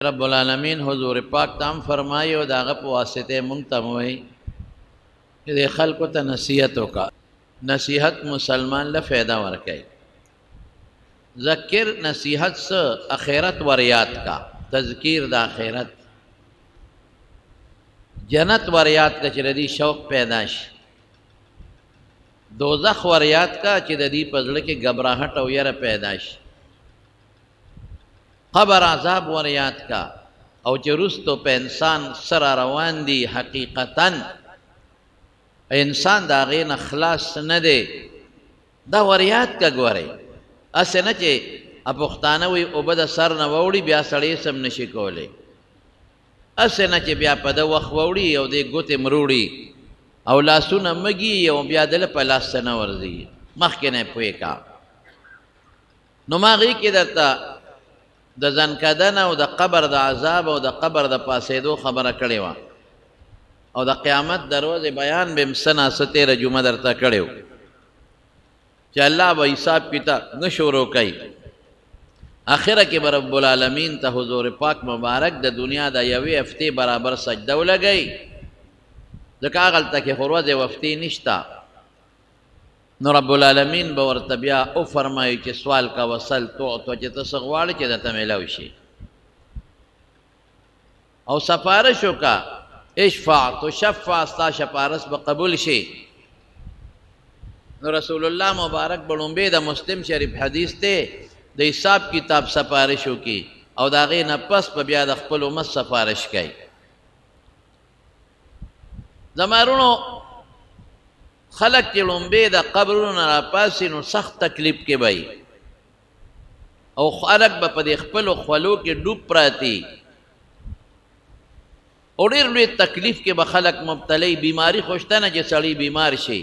رب العالمین حضور پاک تام فرمائی او داغه په واسطه مونږ ته وایي چې د خلکو ته نصیحت وکړه. نصیحت مسلمان له فایده ورکوي. ذکر نصیحت سے اخیرت ور یاد کا، تذکیر د اخیرت، جنت ور یاد کا چې د دې شوق پیدا شي، دوزخ ور یاد کا چې د دې په زړه کې غبراهټ او یره پیدا شي، قبر عذاب ور یاد کا او چې رستو په انسان سره روان دي حقیقتاً انسان دا غین خلاص نه دی، دا ور یاد کا ګورئ. اسې نه چې پښتانه وي اوبه د سر نه ووړي بیا سړی سم نشي کولی، اسې نه چې بیا په ده وخت ووړي او دې ګوتې مروړي او لاسونه مږي او بیا دله په لاس نه ورځي، مخکې نه پوهې کا. نو ما هغې کې درته د ځنکدن او د قبر د عذاب او د قبر د پاسېدو خبره کړې وه او د قیامت د ورځې بیان به م څه ناڅه تېره جمعه درته کړی و چې الله به حساب کتاب نه شروع کوي. آخره کې به رب العالمین ته حضور پاک مبارک د دنیا د یوې هفتې برابر سجده ولګوي، ځکه هغلته کې خو ورځې و هفتې نشته. نو رب العالمین به ورته بیا وفرمایي چې سوال کا وسل تعطو، چې ته څه غواړې چې درته میلاو شي، او سفارش وکړه اشفع تشفع، ستا سفارش به قبول شي. نو رسول الله مبارک به لومبې د مسلم شریف حدیث ته د حساب کتاب سفارش وکړي او د هغې نه پس به بیا د خپل امت سفارش کوي. زما وروڼو خلق چې لومبې د قبرونو نه راپاسي نو سخت تکلیف کې به او خلق به په دې خپلو خولو کې ډوب پراتي او ډېر لوی تکلیف کې به خلق مبتلی. بیماری خوشته نه چې سړی بیمار شي،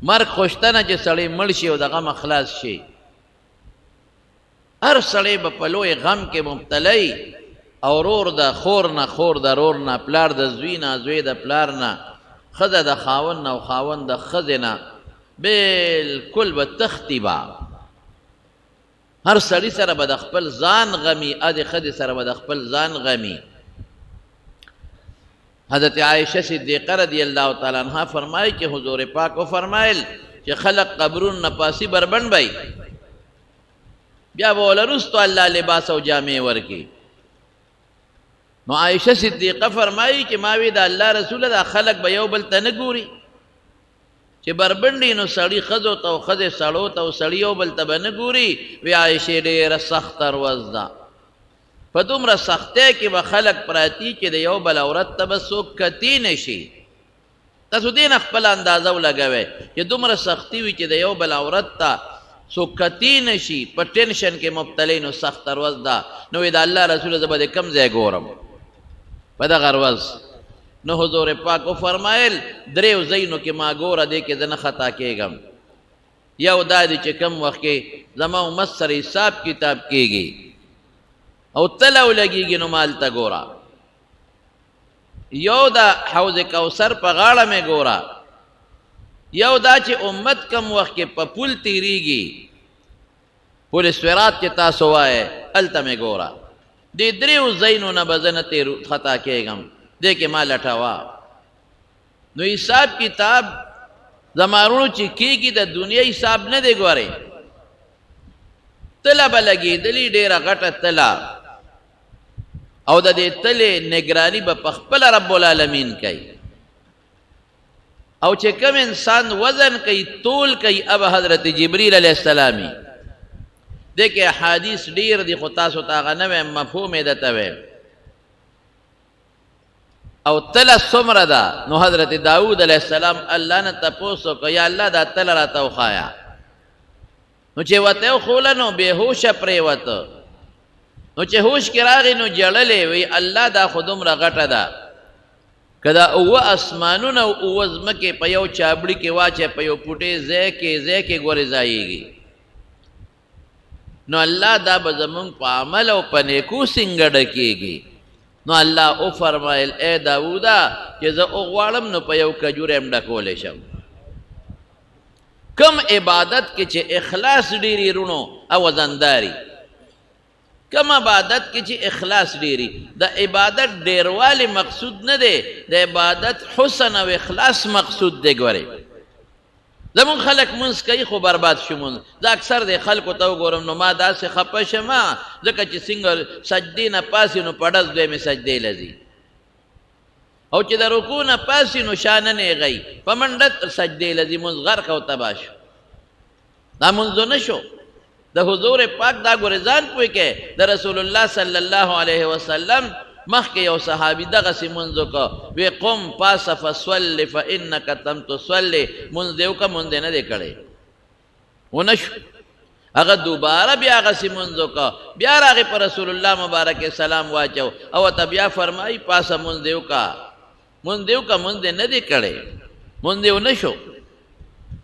مرګ خوشته نه چې سړی مړ شي او د غم خلاص شي. هر سړی به په لوی غم کې مبتلی او رور د خور نه، خور د رور نه، پلار د زوی نه، زوی د پلار نه، ښځه د خاوند نه او خاوند د ښځې نه، بلکل به تختی به. هر سړي سره به د خپل ځان غمي، ادې ښځې سره به د خپل ځان غمي. حضرت عائشہ صدیقہ رضی اللہ تعالیٰ عنہ فرمائی کہ حضور پاک و فرمائل کہ خلق قبرون نپاسی بربند بھائی بیا بولا رستو اللہ لباس و جامع ورکی. نو عائشہ صدیقہ فرمائی کہ ماوی دا اللہ رسول دا خلق بیو بلتا نگوری کہ بربندی نو سڑی خزو تا و خز سڑو تا و سڑیو بلتا بنگوری. وی عائشہ دیر سخت روزدہ په دومره سختۍ کې به خلق پراتی چې د یو بل عورت ته به څوک کتی نشي. تاسو دې نه خپله اندازه ولګوئ چې دومره سختي وي چې د یو بل عورت ته څوک کتی نشي، په ټینشن کې مبتلی. نو سخته ورځ ده. نو د الله رسول زه به د کوم ځای ګورم په دغه ورځ؟ نو حضور پاک وفرمایل دریو ځایونو کې ما ګوره، دې کې زه نه خطا کېږم. یو دا دی چې کوم وخت کې زما امت سره حساب کتاب کېږي او تلو لگیږي نو مالته ګوره. یو دا حوض کوثر په غاړه مې ګوره، یو دا چې امت کم وخت کې په پل تیریږي، پل صراط چې تاسو وایې هلته مې ګوره. دې دریو ځایونو نه به زه نه خطا کېږم، دې کې ما لټوه. نو حساب کتاب زما وروڼو چې کېږي د دنیا حساب نه دی. ګورئ تله به لګېدلي، ډېره غټه تله، او د دې تلې نگرانی به په خپله رب العالمین کوي. او چې کوم انسان وزن کوي، طول کوي، اب حضرت جبریل علیہ السلامی. دې کې احادیث ډېر دي خو تاسو ته هغه نه وایم، مفهوم یې درته وایم. او تله څومره ده؟ نو حضرت داود علیہ السلام الله نه تپوس وکړ یا الله دا تله راته وښایه. نو چې ورته وښوله نو بېهوشه پرېوته. نو چې هوش کې راغی نو جړلې وی الله دا خو دومره غټه ده، که دا اوه اسمانونه او اوه ځمکې په یو چابړي کې واچې په یو پوټې ځای کې ګورې ځایېږي. نو الله دا به زمونږ په عمل او په نیکو سینګډه کېږي. نو الله وفرمایل ای داوده چې زه وغواړم نو په یو کجوره هم ډکولی شم. کم عبادت کې چې اخلاص ډېري رونو او وزنداري، کم عبادت کې چې اخلاص ډیری د عبادت ډیروالی مقصود نه دی د عبادت حسن او اخلاص مقصود دی ګورئ زمون خلق منځ کوي خو برباد شو منځ زه اکثر د خلکو ته وګورم نو ما داسې خفه شمه ځکه چې څنګه سجدې نه پاسې نو په ډز دویمې سجدې له ځي او چې د رکوع نه پاسې نو شا نه نیغی په منډه سجدې له ځي منځ غرق او تباه شو دا منځ نه شو د حضور پاک دا ګورې ځان پوه کې د رسول الله صلی الله علیه وسلم مخکې یو صحابي دغسې منځ وکړه وی قم پاسه فصل فانک لم تصلي منځ دې وکړه منځ دې نه دی کړی ونه شو هغه دوباره بیا هغسې منځ وکړه بیا راغې په رسول الله مبارک سلام واچو او ته بیا فرمایي پاسه منځ دې وکړه منځ دې وکړه منځ دې نه دی کړی منځ دې ونه شو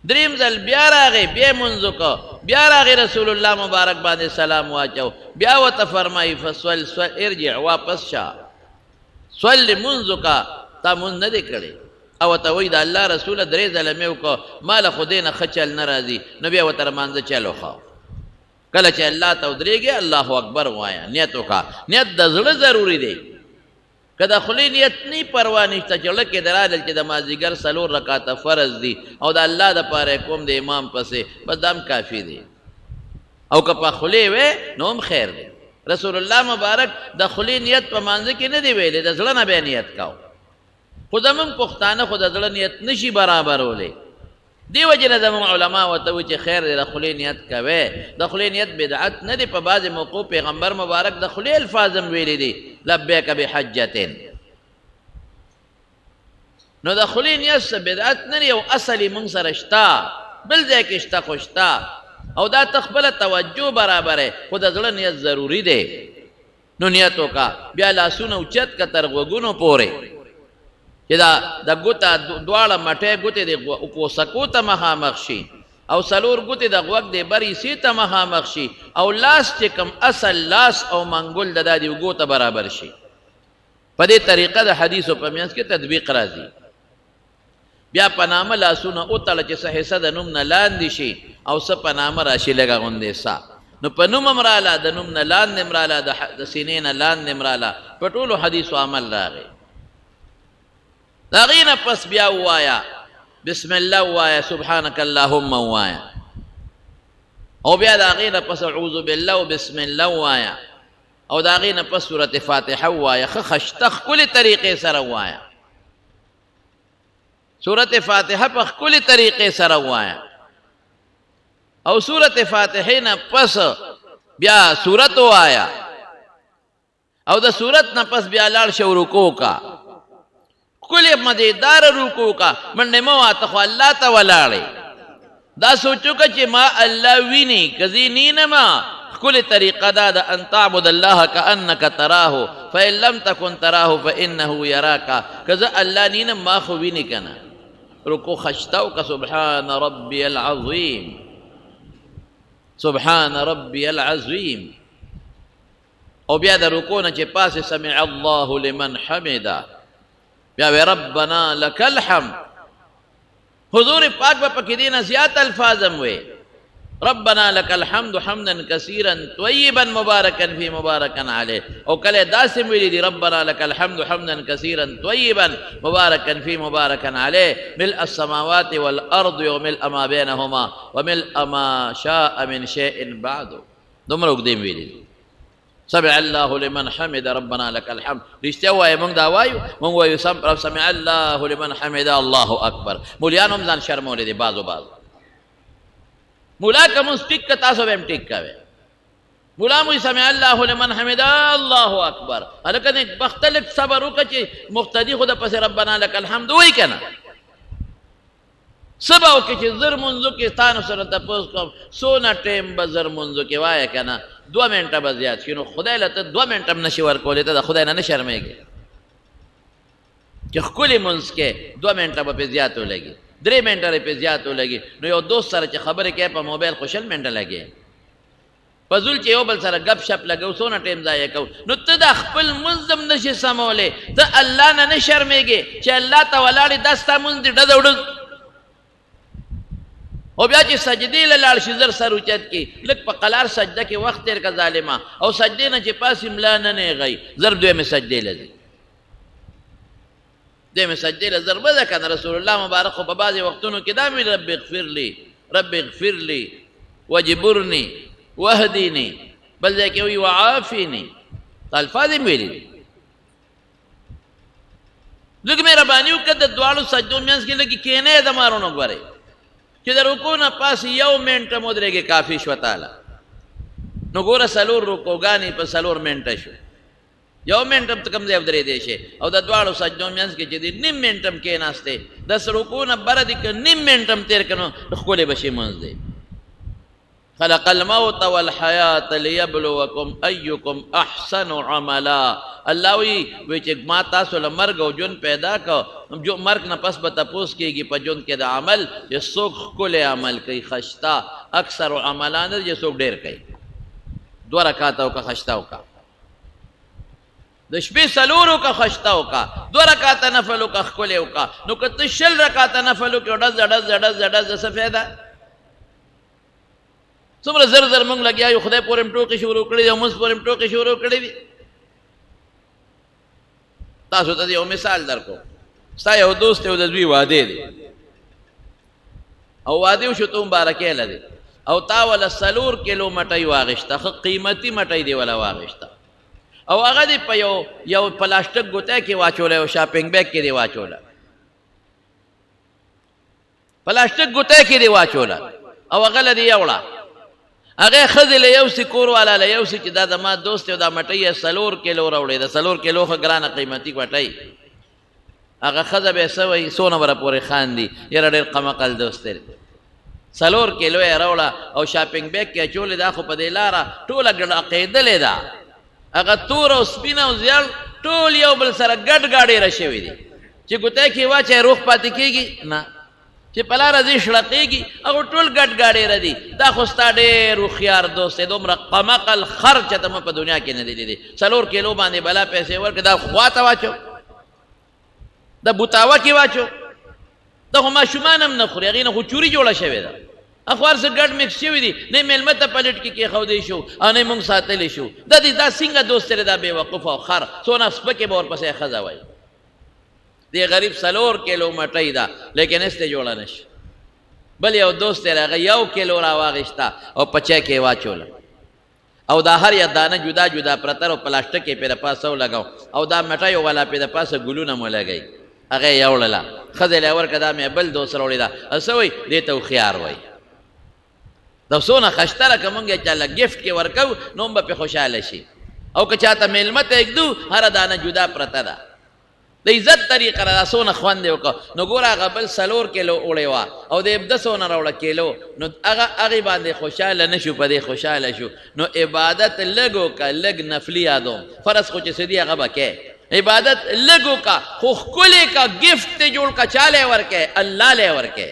دریم ځل بیا راغی بیا منځ وکړه بیا راغی رسول الله مبارک باندې سلام واچو بیا ورته فرمایي فصل ارجع واپس شه صل منځ وکړه تا منځ نه دی کړی او ورته وایي د الله رسوله درې ځله مې وکړه ما له خدای نه ښه چل نه راځي نو بیا ورته رمانځه چل وښه کله چې الله ته ودرېږې الله اکبر ووایه نیت وکړه نیت د زړه ضروري دی که د خولې نیت نه پروا نشته چې زړه کې درالل چې د مازدیګر 4 رکعاته فرض دي او د الله دپاره کوم د امام پسې بس دا هم کافي دی او که په خولې وې نو هم خیر دی رسول الله مبارک د خولې نیت په مانځه کې نه دی ویلی د زړه نه بیا نیت کو خو زمونږ پښتانه خو د زړه نیت نشي برابرولی دی وجې نه زمونږ علما ورته وایي چې خیر دی د خولې نیت کوې د خولې نیت بدعت نه دی په بعضې موقعو پیغمبر مبارک د خولې الفاظ هم ویلی دي لبیک بحجتین نو د خولې نیت څه بدعت نه دی او اصل یې موږ سره شته بل ځای کې شته خو شته او دا ته خپله توجه برابره خو د زړه نیت ضروري دی نو نیت وکړه بیا لاسونه اوچت که تر غوږونو پورې چې دا د ګوته دواړه مټۍ ګوتې د پوسکو ته مخامخ شي او 4 ګوتې د غوږ د برې سې ته مخامخ شي او لاس چې کوم اصل لاس او منګل د دا د اوږو ته برابر شي په دې طریقه د حدیثو په منځ کې تطبیق راځي بیا په نامه لاسونه وتړه چې څه حصه د نوم نه لاندې شي او څه په نامه راشي لږه غوندې سا نو په نوم هم راله د نوم نه لاندې هم راله د سینې نه لاندې هم راله په ټولو حدیثو عمل راغی د هغې نه پس بیا ووایه بسم الله ووایه سبحانک اللهم ووایه او بیا د هغې نه پس اعوذ بالله و بسم الله ووایه او د هغې نه پس سورت فاتحه ووایه ښه خشته ښکلې طریقې سره ووایه سورت فاتحه په ښکلې طریقې سره ووایه او سورت فاتحه نه پس بیا سورت ووایه او د سورت نه پس بیا لاړ شه رکوع کا ښکلې مزیدار رکوع کا منډې مه وه ته خو الله ته ولاړې دا سوچ وکړه چې ما الله ویني که زه نینمه ښکلې طریقه دا د ان تعبد الله کانک تراه فان لم تکن تراه فانه یراک که زه الله نینم ما خو ویني که نه رکوع خشته وکړه سبحان ربی العظیم سبحان ربی العظیم او بیا د رکوع نه چې پاسې سمع الله لمن حمده بیا وی ربنا لک الحمد حضور پاک به پکې دې نه زیات الفاظ هم وی ربنا لك الحمد حمدا كثيرا طيبا مباركا في مباركا عليه او کله داسې ویلي دي ربنا لك الحمد حمدا كثيرا طيبا مباركا في مباركا عليه ملء السماوات والارض وملء ما بينهما وملء ما شاء من شيء بعد دومره وګدې ویلي دي سمع الله لمن حمد ربنا لك الحمد رښتیا وایي موږ دا وایو موږ وایو سمع الله لمن حمد الله اکبر مولیان هم ځان شرمولی دي بعضو مولا که مونږ ټیک که تاسو به هم ټیک کوئ مولا مو سمع الله لمن حمد الله اکبر هلکه نیک بخته لږ صبر وکړه چې مقتدي خو د پسې ربنا لک الحمد وایي که نه څه به وکړې چې زر مونځو کې تانو سره تپوس کوم څونه ټیم به زر مونځو کې وایه که نه 2 منټه به زیات شي نو خدای له ته 2 منټه هم نشي ورکولی ته د خدای نه نه شرمېږې چې ښکلې مونځ کې 2 منټه به پې زیات ولګي 3 منټه پې زیات ولګي نو یو دوست سره چې خبرې کوي په موبایل خو 6 منټه لګي فضول چې یو بل سره گپ شپ لګو څونه ټیم ضایع کوو نو ته د خپل مونځ هم نشي سمولی ته الله نه نه شرمېږې چې الله ته ولاړې دا ستا مونځ دې ډز او ډز او بیا چې سجدې له لاړ شي زر سر اوچت کړي لږ په قلار سجده کې وخت تېر کړه ظالمه او سجدې نه چې پاسې ملا نه نیغی زر دویمې سجدې له ځي دویمې سجدې له ضربه ده که نه رسول الله مبارک خو په بعضې وختونو کې دا مې رب اغفر لی رب اغفر لی وجبرني واهدني بل ځای کې وایي وعافني دا الفاظ یې ویلي دي لږ مهرباني وکړه د دواړو سجدو منځ کې لږ کښېنئ د مارونو ګورئ چې د رکوع نه پاس یو منټه مودرېږي کافي شوه تعالی نو ګوره څلور رکوګانې په څلور منټه شو یو منټ هم ته کوم ځای ودرېدی شي او د دواړو سجدو منځ کې چې دی نیم منټ هم کښېناستې دس رکوع نه بره دي که نیم منټ هم تېر کړه نو ښکلی به شي منځ دی خلق الموت والحیات لیبلوکم ایکم احسن عملا الله وی چې ما تاسو له مرګ او ژوند پیدا کړ جو مرګ نه پس به تپوس کېږي په ژوند کې د عمل چې څوک ښکلی عمل کوي خشته اکثر عملا نه چې څوک ډېر کوي 2 رکعاته وکړه خشته وکړه د شپې څلور وکړه خشته وکړه 2 رکعاته نفل وکړه ښکلی وکړه نو که ته 20 رکعاته نفل وکړې ډز ډز ډز ډز څه فایده څومره زر زر مونږ لګیا یو خدای پورې م ټوکې شروع کړي دي او مونځ پورې م ټوکې شروع کړي دي تاسو ته یو مثال درکو ستا یو دوست یو د دوی واده دی او واده وشو ته مبارکۍ له دی او تا وله 4 کیلو مټۍ واغېسته ښه قیمتي مټۍ دی وله واغېسته او هغه دې په یو پلاسټک ګوتی کې واچوله یو شاپنګ بیگ کې دې واچوله پلاسټک ګوتی کې دې واچوله او هغه له دې یوړه هغه ښځې له یو سي کور والا له یو سي چې دا زما دوست یو دا مټۍ یې 4 کیلو راوړې د 4 کیلو ښه ګرانه قیمتي مټۍ هغه ښځه به یې څه وایي څونه به راپورې خاندي یاره ډېر قمقل دوست دی 4 کیلو یې راوړه او شاپنګ بیگ کې اچولې دا خو په دې لاره ټوله ګډقېدلې ده هغه تور او سپینه او زیړ ټول یو بل سره ګډ ګاډېره شوي دي چې ګوتی کې واچوې روغ پاتې کېږي نه چې په لاره ځي شړقېږي هغه ټول ګډ ګاډېره دي دا خو ستا ډېر هوښیار دوست دی دومره قمقل خر چېته مه په دنیا کې نه دی لیدی 4 کیلو باندې بلا پیسې ورکړې دا خوا ته واچو دا بوتاوه کې واچو دا خو ماشومان هم نه خوري هغې نه خو چوري جوړه شوې ده خو هر څه ګډ مکس شوي دي نه مېلمه ته پلیټ کې کېښودی شو او نه موږ ساتلی شو دا څنګه دوست دی دا بېوقوف او خر څونه سپکې به ورپسې ښځه وایي دی غریب 4 کیلو مټۍ ده لیکن هېڅ ته جوړه نه شي بل یو دوست دی هغه 1 کیلو راواغېسته او په چای کې واچوله او دا هر یا دانه جدا جدا پرته او پلاسټک یې پې د پاسه ولګو او دا مټۍ والا پې د پاسه ګلونه مو لګوي هغه یې یوړله ښځې له یې ورکړه دا مې بل دوست راوړې ده څه وایي دې ته هوښیار وایي دا څونه خشته ده که مونږ یې چاله ګفټ کې ورکوو نو هم به پې خوشحاله شي او که چاته میلمه ته ږدو هره دانه جدا پرته ده د عزت طریقه را څونه خوند یې وکړه نو ګوره هغه بل 4 کیلو وړې وه او د 10 راوړه کیلو نو هغې باندې خوشحاله نه شو په دې خوشحاله شو نو عبادت لږ وکړه لږ نفلي یادوم فرض خو چې څه دي هغه به کې عبادت لږ وکړه خو ښکلې کا ګفټ ته جوړ کا چا لی ورکې الله لی ورکې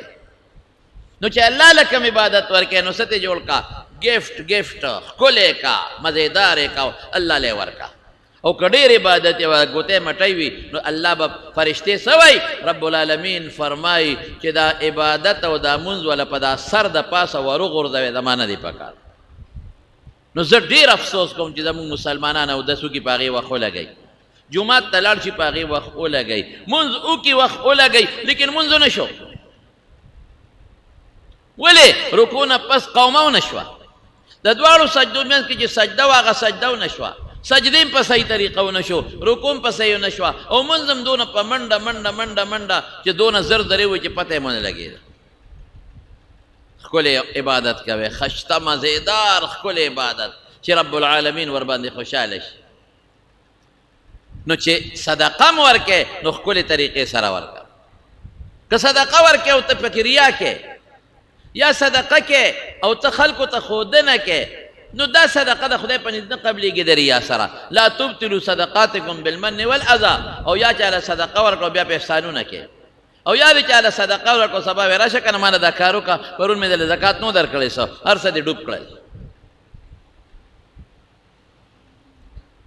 نو چې الله له کوم عبادت ورکې نو څه ته جوړ کا ګفټ ښکلې کا مزېدارې کا الله لی ورکه او که ډېر عبادت یې ګوتې مټۍ وي نو الله به فرشتې څه وایي رب العالمین فرمایي چې دا عبادت او دا مونځ وله په دا سر د پاسه وروغورځوې زما نه دی پکار نو زه ډېر افسوس کوم چې زموږ مسلمانان اودس وکړي په هغې وخت ولګوي جومات ته لاړ شي په هغې وخت ولګوي مونځ وکړي وخت ولګوي لیکن مونځ ونه شو ولې رکوع نه پس قومه ونه شوه د دواړو سجدو منځ کې چې سجده وه هغه سجده ونه شوه سجدې په صحیح طریقه ونه شو رکوع په صحیح ونه شوه او مونځ هم دونه په منډه منډه منډه منډه چې دونه زر درې وي چې پته یې ونه لګېده ښکلی عبادت کوئ خشته مزېدار ښکلی عبادت چې رب العالمین ورباندې خوشحاله شي نو چې صدقه م ورکې نو ښکلې طریقې سره ورکه که صدقه ورکې او ته پکې ریا کې یا صدقه کې او ته خلکو ته ښودنه کې نو دا صدقه د خدای په نزد نه قبلېږي د ریا سره لا تبطلوا صدقاتکم بالمن والاذى او یا چاله صدقه ورکړو بیا په احسانونه کې او یا دې چاله صدقه ورکړو سبا وې راشه که نه ما نه دا کار وکړه پرون مې دله زکات نو درکړی څه هر څه دې ډوب کړل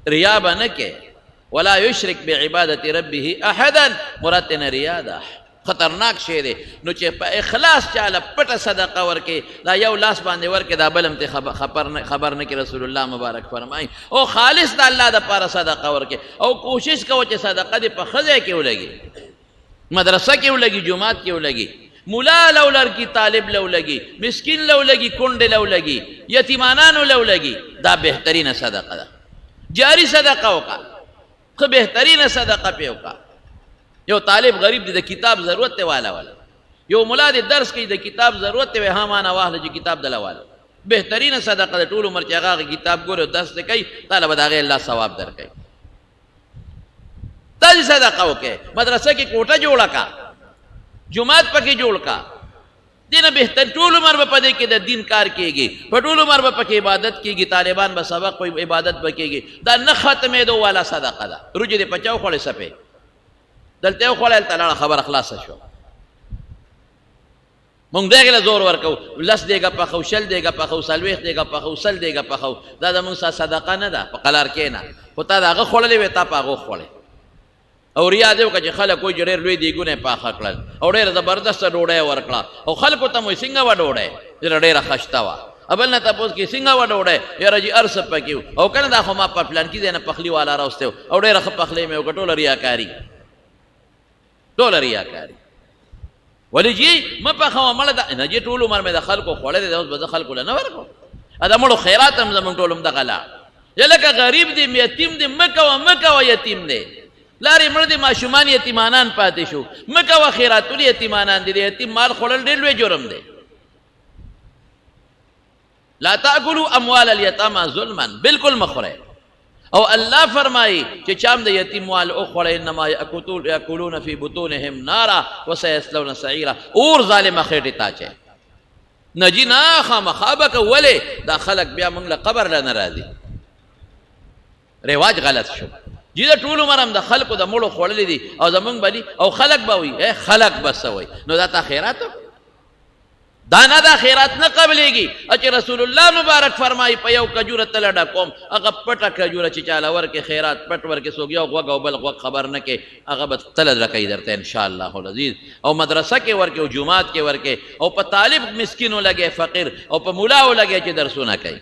ریا به نه کې ولا یشرک بعبادت ربه احدا مراد نه ریا ده خطرناک شی دی. نو چې په اخلاص چاله پټه صدقه ورکې دا یو لاس باندې ورکې دا بل هم ته خبر نه کې رسول الله مبارک فرمایي او خالص د الله دپاره صدقه ورکې او کوشش کوه چې صدقه دې په ښه ځای کې ولګي مدرسه کې ولګي جومات کې ولګي مولا لو لرګي طالب لو لګي مسکین لو لګي کونډې لو لګي یتیمانانو لو لګي دا بهترینه صدقه ده جاری صدقه وکړه ښه بهترینه صدقه پې وکړه یو طالب غریب دی د کتاب ضرورت دی والا یو ملا دی درس کوي د کتاب ضرورت دی ها مانه واخله چې کتاب دله والا بهترینه صدقه د ټول عمر چې هغه کتاب ګوري او درس دی کوي تعالی به د هغې الله ثواب درکوي داسې صدقه وکړې مدرسه کې کوټه جوړه کا جماعت پکې جوړ کا دینه بهتر ټول عمر به په دې کې د دین کار کېږي په ټول عمر به پکې عبادت کېږي طالبان به سبق کوي عبادت به کېږي دا نه ختمېدو والا صدقه ده روجې دې پچاو خوړې سپې دلته یو خوړی هلته لاړه خبره خلاصه شو مونږ دغې له زور ورکوو 10 دیګه پخو 20 دیګه پخو 40 دیګه پخو 100 دیګه پخو دا زمونږ سره صدقه نه ده په قلار کې نه خو تا د هغه خوړلې وې تا په هغو خوړې او ریا دی وکړه چې خلک وایي چې ډېر لوی دیګونه یې پاخه کړل او ډېره زبردسته ډوډۍ یې ورکړه او خلکو ته مو وایي څنګه وه ډوډۍ ډېره خشته وه بل نه تپوس کې څنګه وه ډوډۍ یاره جي هر څه پکې و او که نه دا خو ما په پلانکي ځای نه پخلي والا راوستی و او ډېره ښه پخلی مې وکړه ټوله ریاکاري ټوله ریاکاري ولې جي مه پخوه مړه ده نه جي ټول عمر مې د خلکو خوړلی دی اوس به زه خلکو له نه ورکړم دا مړو خیرات هم زمونږ ټول همدغه لاړ یا لکه غریب دی یتیم دی مه کوه یتیم دی لارې مړه دی ماشومان یتیمانان پاتې شو مه کوه خیراتونه یتیمانان دي د یتیم مال خوړل ډېر لوی جرم دی لا تاکلوا اموال الیتاما ظلما بالکل مه خورئ او الله فرمایي چې چام د یتیم مال وخوړی انما یاکلون فی بطونهم نارا وسیصلون سعیرا اور ظالمه خېټې ته اچوي نه جي نه خامخا به که ولې دا خلک بیا موږ له قبر له نه راځي رواج غلط شو جي د ټول عمر هم د خلکو د مړو خوړلي دي او زمونږ به او خلک به وي خلک به څه وایي نو دا تا خیرات دا نه دا خیرات نه قبلېږي چې رسول الله مبارک فرمایي په یو کجوره تله ډکوم هغه پټه کجوره چې چاله ورکې خیرات پټ ورکې څوک یو غوږ او بل غوږ خبر نه کې هغه به تله ډکوي درته انشاءالله العزیز او مدرسه کې ورکې او جومات کې ورکې او په طالب مسکین ولګې فقیر او په ملا ولګې چې درسونه کوي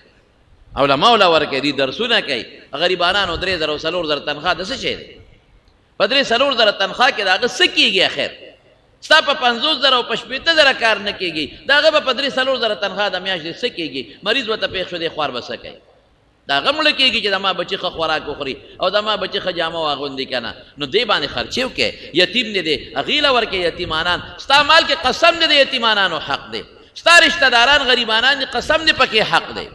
علماء ولا ورکې دي درسونه کوي غریبانانو 3000 او 4000 تنخواه د څه شی دی په 3000 تنخواه کې د هغه څه کېږي اخر ستا په 50000 او په 18000 کار نه کېږي د هغه به په 3000 تنخواه د میاشتې څه کېږي مریض ورته پېښ شو دی خوار به څه کوي د هغه مړه کېږي چې د ما بچي ښه خوراک وخوري او د ما بچي ښه جامه واغوندي که نه نو دې باندې خرچې وکړې یتیم دی دی هغې له ورکې یتیمانان ستا مال کې قسم دی د یتیمانانو حق دی ستا رشته داران غریبانان دي قسم دی پکې حق دی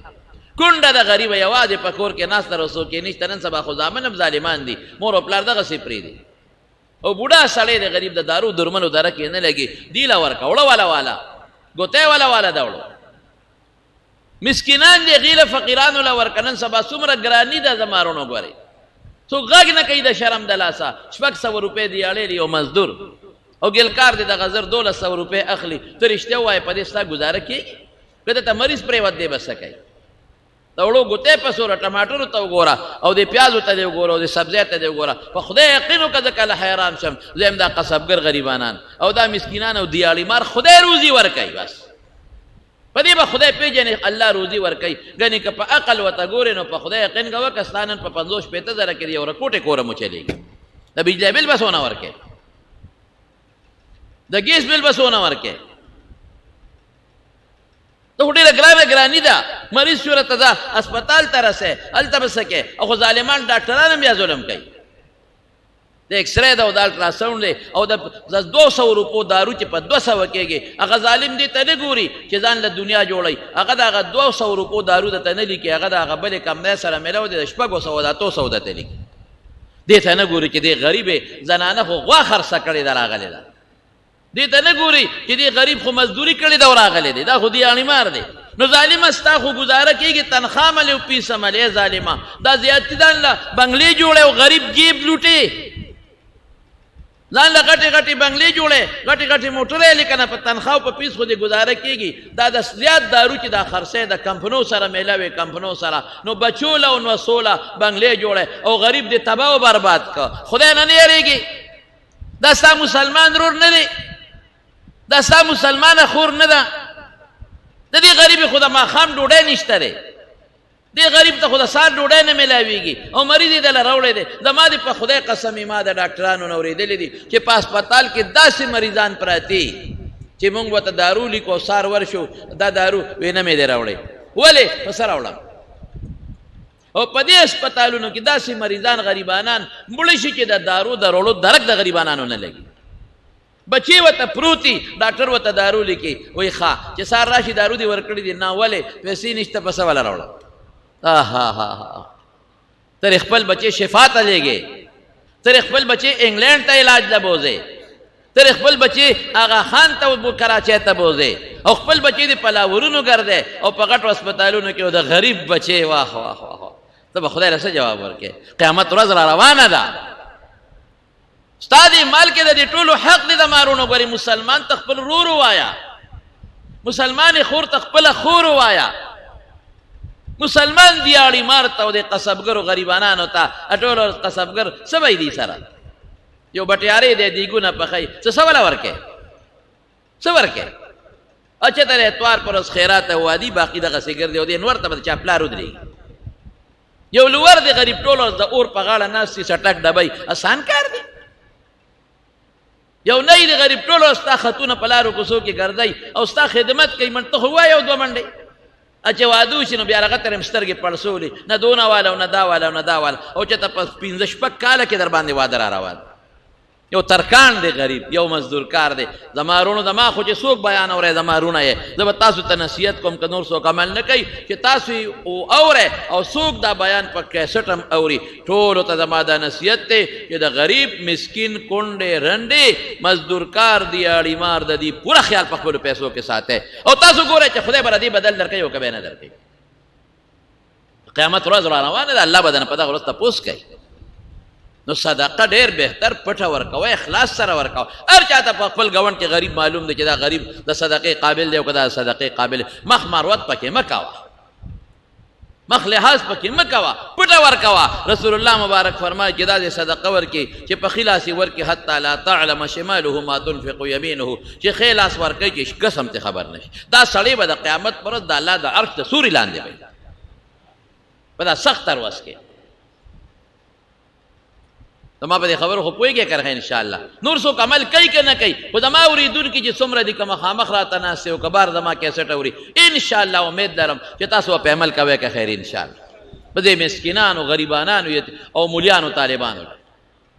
کونډه د غریبه یوازې په کور کې ناسته او څوک یې نشته نن سبا خو زامن هم ظالمان دي مور او پلار دغسې پرېږدي او بوډا سړی د غریب د دارو درملو دره کې نه لګي دی له ورکه وړه والا ګوتی والا ده وړو مسکینان دي هغې له فقیرانو له ورکه نن سبا څومره ګراني ده زمارونو ګورئ څوک غږ نه کوي د شرم د لاسه 600 روپۍ دیاړی دی یو مزدور او ګلکار دی دغه زر 1200 روپۍ اخلي ته رښتیا ووایې په دې ستا ګزاره کېږي که دته مریض پرېوت دی به څه کوي د وړو ګوتې په سوره ټماټرو ته وګوره او د پیازو ته دې وګوره او د سبزۍ ته دې وګوره په خدای یقین وکړه زه کله حیران شم زه یم دا قصبګر غریبانان او دا مسکینان او دیاړي مار خدای روزي ورکوي بس په دې به خدای پېژنې الله روزي ورکوي ګنې که په عقل ورته ګورې نو په خدای یقین کوه که ستا نن په 50-60 کې د یو رکوټې کوره مو چلېږي د بجلی بل به څونه ورکوې د ګیس بل به څونه ورکوې ته خو ډېره ګراني ده مریض شو ورته ځه اسپتال ته رسې هلته به څه کوې او خو ظالمان ډاکټران هم بیا ظلم کوي د اکسرې ده او د الټراساونډ دی او د 200 روپو دارو چې په 200 کېږي هغه ظالم دې ته نه ګوري چې ځان له دنیا جوړوي هغه د هغه 200 روپو دارو د ته نه لیکي هغه د هغه بلې کمرې سره میلاو دی د 600 د 800 د ته لیکي دې ته نه ګوري چې دې غریبې زنانه خو غوا خرڅه کړې ده راغلې ده دې ته نه ګوري چې دې غریب خو مزدوري کړې ده او راغلی دی دا خو دیاړي مار دی نو ظالمه ستا خو ګزاره کېږي تنخواه ملې او پیسه ملې ظالمه دا زیاتي ځان له بنګلې جوړې او غریب جیب لوټې ځان له غټې بنګلې جوړې غټې موټرې لیکنه په تنخواه په پیس خو دې ګزاره کېږي دا د زیات دارو چې دا خرڅې د کمپنو سره میلاوي کمپنو سره نو بچو له او نوسو له بنګلې جوړې او غریب دې تباه او برباد که خدای نه یېرېږي دا ستا مسلمان رور نه دی دا ستا مسلمانه خور نه ده؟ د دې غریب خو د ماښام ډوډۍ نشته دی، دې غریب ته خو د سهار ډوډۍ نه میلاویږي او مریض یې دله راوړی دی. زما دې په خدای قسم ما د ډاکټرانو نه اورېدلي دي چې په هسپتال کې داسې مریضان پراته چې موږ ورته دارو لیکو او سهار ورشو دا دارو وی نه مې دی راوړی. ولې؟ په څه راوړم؟ او په دې هسپتالونو کې داسې مریضان غریبانان مړه شي چې د دارو د راوړو درک د غریبانانو نه لګي. بچی ورته پروتي، ډاکټر ورته دارو لیکي، وایي ښه چې سهار راشي دارو دې ورکړي دي. نه ولې؟ پیسې نشته، په څه وله راوړم؟ تر خپل بچے شفا ته لېږې، تر خپل بچے انګلینډ ته علاج له بوځې، تر خپل بچے آغا خان ته کراچۍ ته بوځې، او خپل بچے د پلاورونو ګرځې او په غټو هسپتالونو کې د غریب بچے. واه واه واه، ته به خدای له څه جواب ورکې؟ قیامت ورځ را روانه ده. ستا دې مال کې د دې ټولو حق دی د مارونو. ګورې مسلمان ته خپل ورور ووایه، مسلمان خور ته خپله خور ووایه، مسلمان دیاړي مار ته او د قصبګرو غریبانانو ته ټولو قصبګر څه به دي سره یو بټیارې دی دیګونه پخی څه وله ورکې؟ څه ورکې؟ اچھا تر اتوار پر ورځ خیرات او وادي باقي دغسې ګرځي او دې نور ته به د چا پلار ودرېږي. یو لور دی غریب ټولو د اور په غاړه ناست سټک ډبی، اسان کار دی. یو نه دی غریب ټولو ستا خطونه په لارو کوڅو کې ګرځئ او ستا خدمت کوي. منته خو ووایه یو دوه منډې چې واده وشي نو بیا هغه ته یې سترګې پړسولې، نه دونه واله او نه دا واله او نه دا واله، او چې ته په 15-16 کاله کې در باندې واده را روان. یو ترکان دی غریب، یو مزدور کار دی. زما رونو زما خو چې څوک بیان اورئ زما رونه یې، زه به تاسو ته نصیحت کوم که نور څوک عمل نه کوي چې تاسو یې اورئ او څوک دا بیان په کیسټ هم اوري. ټولو ته زما دا نصیحت دی چې د غریب مسکین کونډې رنډې مزدور کار دیاړي مار د دې پوره خیال په خپلو پیسو کې ساتئ او تاسو ګورئ چې خدای به ردې بدل درکوي او که به یې نه درکوي. قیامت ورځ را روانه ده، الله به درنه په دغه ورځ تپوس کوي. نو صدقه ډیر بهتر پټه ورکوه، اخلاص سره ورکوه. هر چاته په خپل ګاونډ کې غریب معلوم دی چې دا غریب د صدقې قابل دی او که دا صدقې قابل دی، مخ مروت پکې مه کوه، مخ لحاظ پکې مه کوه، پټه ورکوه. رسول الله مبارک فرمایي چې دا دې صدقه ورکړي چې په ښي لاس یې ورکړي حتی لا تعلم شماله ما تنفق یمینه، چې ښی لاس ورکوي چې قسم ته خبر نشي. دا سړی به د قیامت پر ورځ د الله د عرش د سوري لاندې وي په دا سخت ورځ کې. زما په دې خبرو خو پوهېږې که انشاءالله نور څوک عمل کوي که نه کوي، خو زما اورېدونکي چې څومره دي که مخامخ راته ناست او که بار زما کیسټ اوري، انشاءالله امید لرم چې تاسو به په عمل کوئ که خیر انشاءالله. په دې مسکینانو غریبانانو او مولیانو طالبانو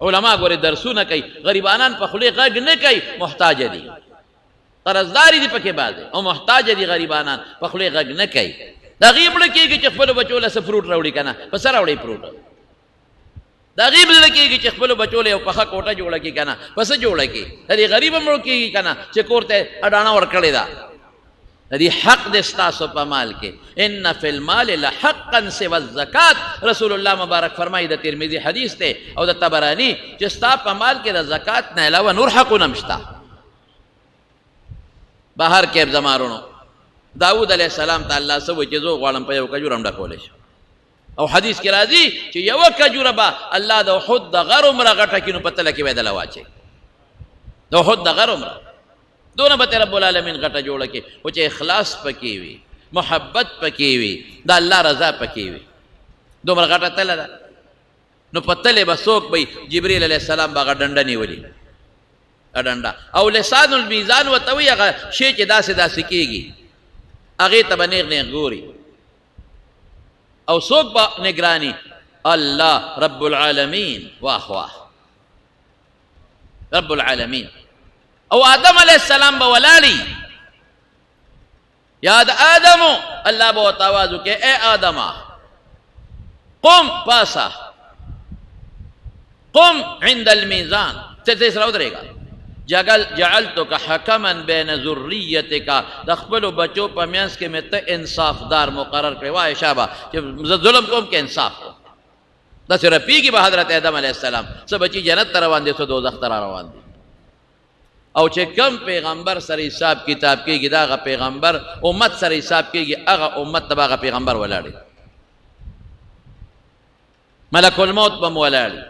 علما ګورې درسونه کوي، غریبانان په خولې غږ نه کوي، محتاجه دي، قرضداري دي پکې بعضې او محتاجه دي غریبانان، په خولې غږ نه کوي. د هغې مړه کېږي چې خپلو بچو له څه فروټ راوړي که نه، په څه راوړي فروټ؟ د هغې زړه کېږي چې خپلو بچو له یو پخه کوټه جوړه کړي که نه، په څه جوړه کړي؟ د دې غریب هم مړو کېږي که نه چې کور ته اډانه ورکړې ده. د دې حق دی ستاسو په مال کې. ان فی المال لحقا سوى الزکات، رسول الله مبارک فرمایي، د ترمذي حدیث دی او د طبراني، چې ستا په مال کې د زکات نه علاوه نور حقونه هم شته. بهر کې زمارونو داود علیه السلام ته الله څه وایي چې زه غواړم په یو کجور هم ډکولی شم، او حدیث کې راځي چې یوه کجوره به الله د احد د غر عمره غټه کړي نو په تله کې به یې دله واچوي، د احد د غر عمره دونه به رب العالمین غټه جوړه کړي، خو چې اخلاص پکې وي، محبت پکې وي، د الله رضا پکې وي. دومره غټه تله ده نو په تلې به څوک به جبریل علیه السلام به هغه ډنډه نیولي، ډنډه او لسان المیزان ورته وایي، هغه شی چې داسې داسې کېږي هغې ته به نیغ نیغ ګوري او څوک به نگرانی؟ الله رب العالمین. واه واه، رب العالمین. او آدم علیہ السلام به ولاړي، یا د آدمو الله به ورته آواز وکړي، اے آدمه قم پاسه، قم عند المیزان، ته سره ودرېږه، جعلتک حکما بین ذریتک، د خپلو بچو په منځ کې مې ته انصافدار مقرر کړی. وایه شابه چې زه ظلم کوم که انصاف کوم؟ داسې رپېږي به حضرت آدم علیه السلام، څه بچي جنت ته روان دي، څه دوزخ ته را روان دي. او چې کم پیغمبر سره حساب کتاب کېږي، د هغه پیغمبر امت سره حساب کېږي، هغه امت ته به هغه پیغمبر ولاړي، ملک الموت به م ولاړي،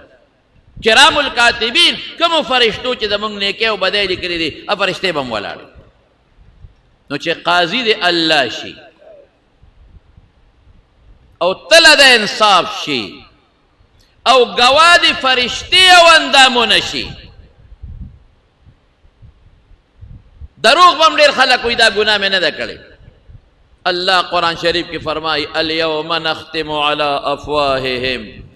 کرام الکاتبین کوم فرشتو چې زمونږ نیکۍ او بدۍ لیکلي دي هغه فرشتې به هم ولاړې نو چې قاضي د الله شي او تله د انصاف شي او گواه د فرشتې او اندامونه شي دروغ بم ډېر خلک وایي دا ګناه مې نه ده کړې الله قرآن شریف کې فرمایي الیوم نختم علی افواههم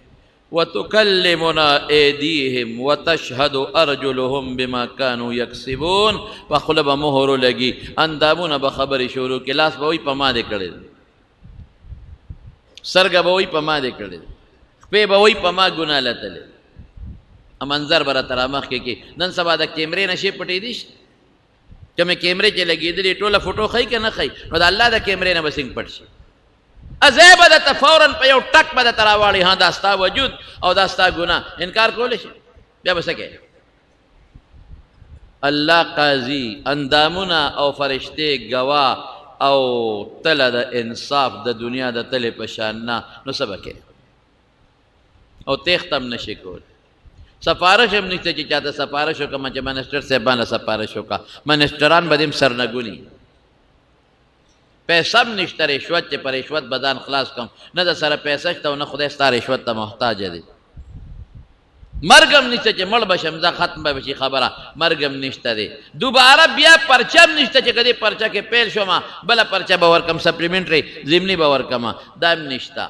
وتكلمنا ايديهم وتشهد ارجلهم بما كانوا يكسبون فخلب مهر لگی اندامونه به خبرې شروع کې لاس به وي په ما دې کړی سرګه به وي په ما دې کړی خپې به وي په ما ګناه لتلی منظر به راته رامخکې کې نن سبا د کیمرې نه شی پټې دي کومې کیمرې چې لګېدلې ټوله فوټو ښایي که نه ښایي نو د الله د کیمرې نه به څنګه پټ شي ازای به درته فوراً په یو ټک به درته راواړي ها دا ستا وجود او دا ستا ګناه انکار کولی شي بیا به څه کوې الله قاضي اندامونه او فرشتې ګواه او تله د انصاف د دنیا د تلې په شان نه نو څه به کوې او تیښته هم نشي کولی سفارش هم نشته چې چاته سفارش وکړم چې منسټر صاحبان له سفارش وکړه منسټران به دې هم سرنګوني پیسه هم نشته رشوت چې په رشوت بدان خلاص کړم نه د سره پیسه شته او نه خدای ستا رشوت ته محتاجه دی مرګ هم نشته چې مړ به شم دا ختم به شي خبره مرګ هم نشته دی دوباره بیا پرچه هم نشته چې کدې پرچه کې پیل شوم بله پرچه به ورکم سپلیمنټري ضمني به ورکم دا هم نشته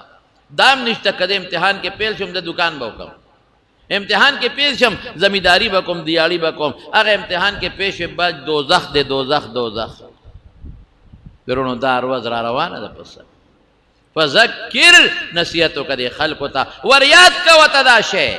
دا هم نشته کدې امتحان کې پیل شم د دکان به وکړم امتحان کې پیل شم زمینداری به کوم دیاړي به کوم هغه امتحان کې پیش بعد دوزخ دی دوزخ درونو دا ورځ را روانه ده پسه فذکر نصیحت وکړه خلکو ته ور یاد کوه ته دا شی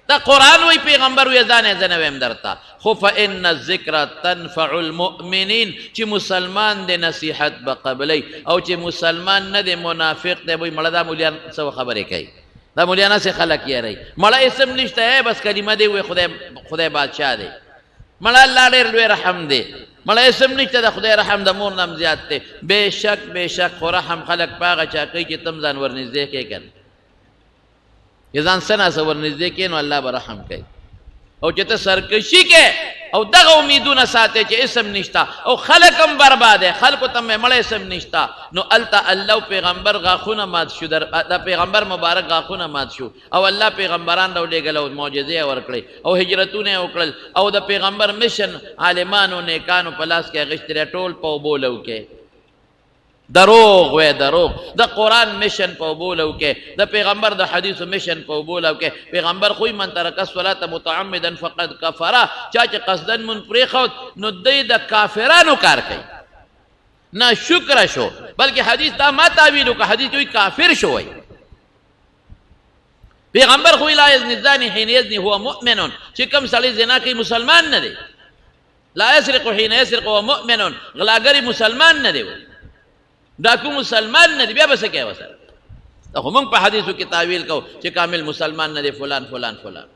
دا قرآن وی پیغمبر وی ځان زه نه ویم درته خو فإن الذکر تنفع المؤمنین چې مسلمان دی نصیحت به قبلی او چې مسلمان نه دی منافق دی وی مړه دا مولیان څه خبرې کوي دا مولیانه سي خلک یې مړه اسم نشته بس کلمه دی وی خدای بادشاہ دی مړه الله ډېر لوی رحم دی مړه اسم نشته د خدای رحم د مور نام زیات دی بېشک خو رحم خلک په هغه چا کوي چې تم ځان ورنږدې کوې که نه چې ځان څه ناڅه ورنږدې کوې نو الله به رحم کوي او چې ته سرکشي کې او دغه امیدونه ساتې چې اسم نشته او خلک هم برباده خلکو ته مې مړه اسم نشته نو هلته الله پیغمبر غاښونه مات شو د پیغمبر مبارک غاښونه مات شو او الله پیغمبران راولېږل او معجزې یې ورکړې او هجرتونه یې وکړل او د پیغمبر مشن عالمانو نیکانو په لاس کې اخیستلی ټول په اوبو لو کې دروغ وی دروغ د قرآن مشن په اوبو لو کې د پیغمبر د حدیثو مشن په اوبو لو کې پیغمبر خوی من ترک الصلاة متعمدا فقد کفره چا چې قصدن من پرېښود نو دی د کافرانو کار کوي نه شکر شو بلکې حدیث دا ما تعویل وکړه حدیث وی کافر شو وی پیغمبر خوی لا یزنی الزانی حین یزنی هو مؤمن چې کوم سړی زنا کوي مسلمان نه دی لا یسرق حین یسرق هو مؤمن غلاګری مسلمان نه دی ډاکو مسلمان نه دی بیا به څه کوې ورسره دا خو موږ په حدیثو کې تعویل کوو چې کامل مسلمان نه دی فلان فلان فلان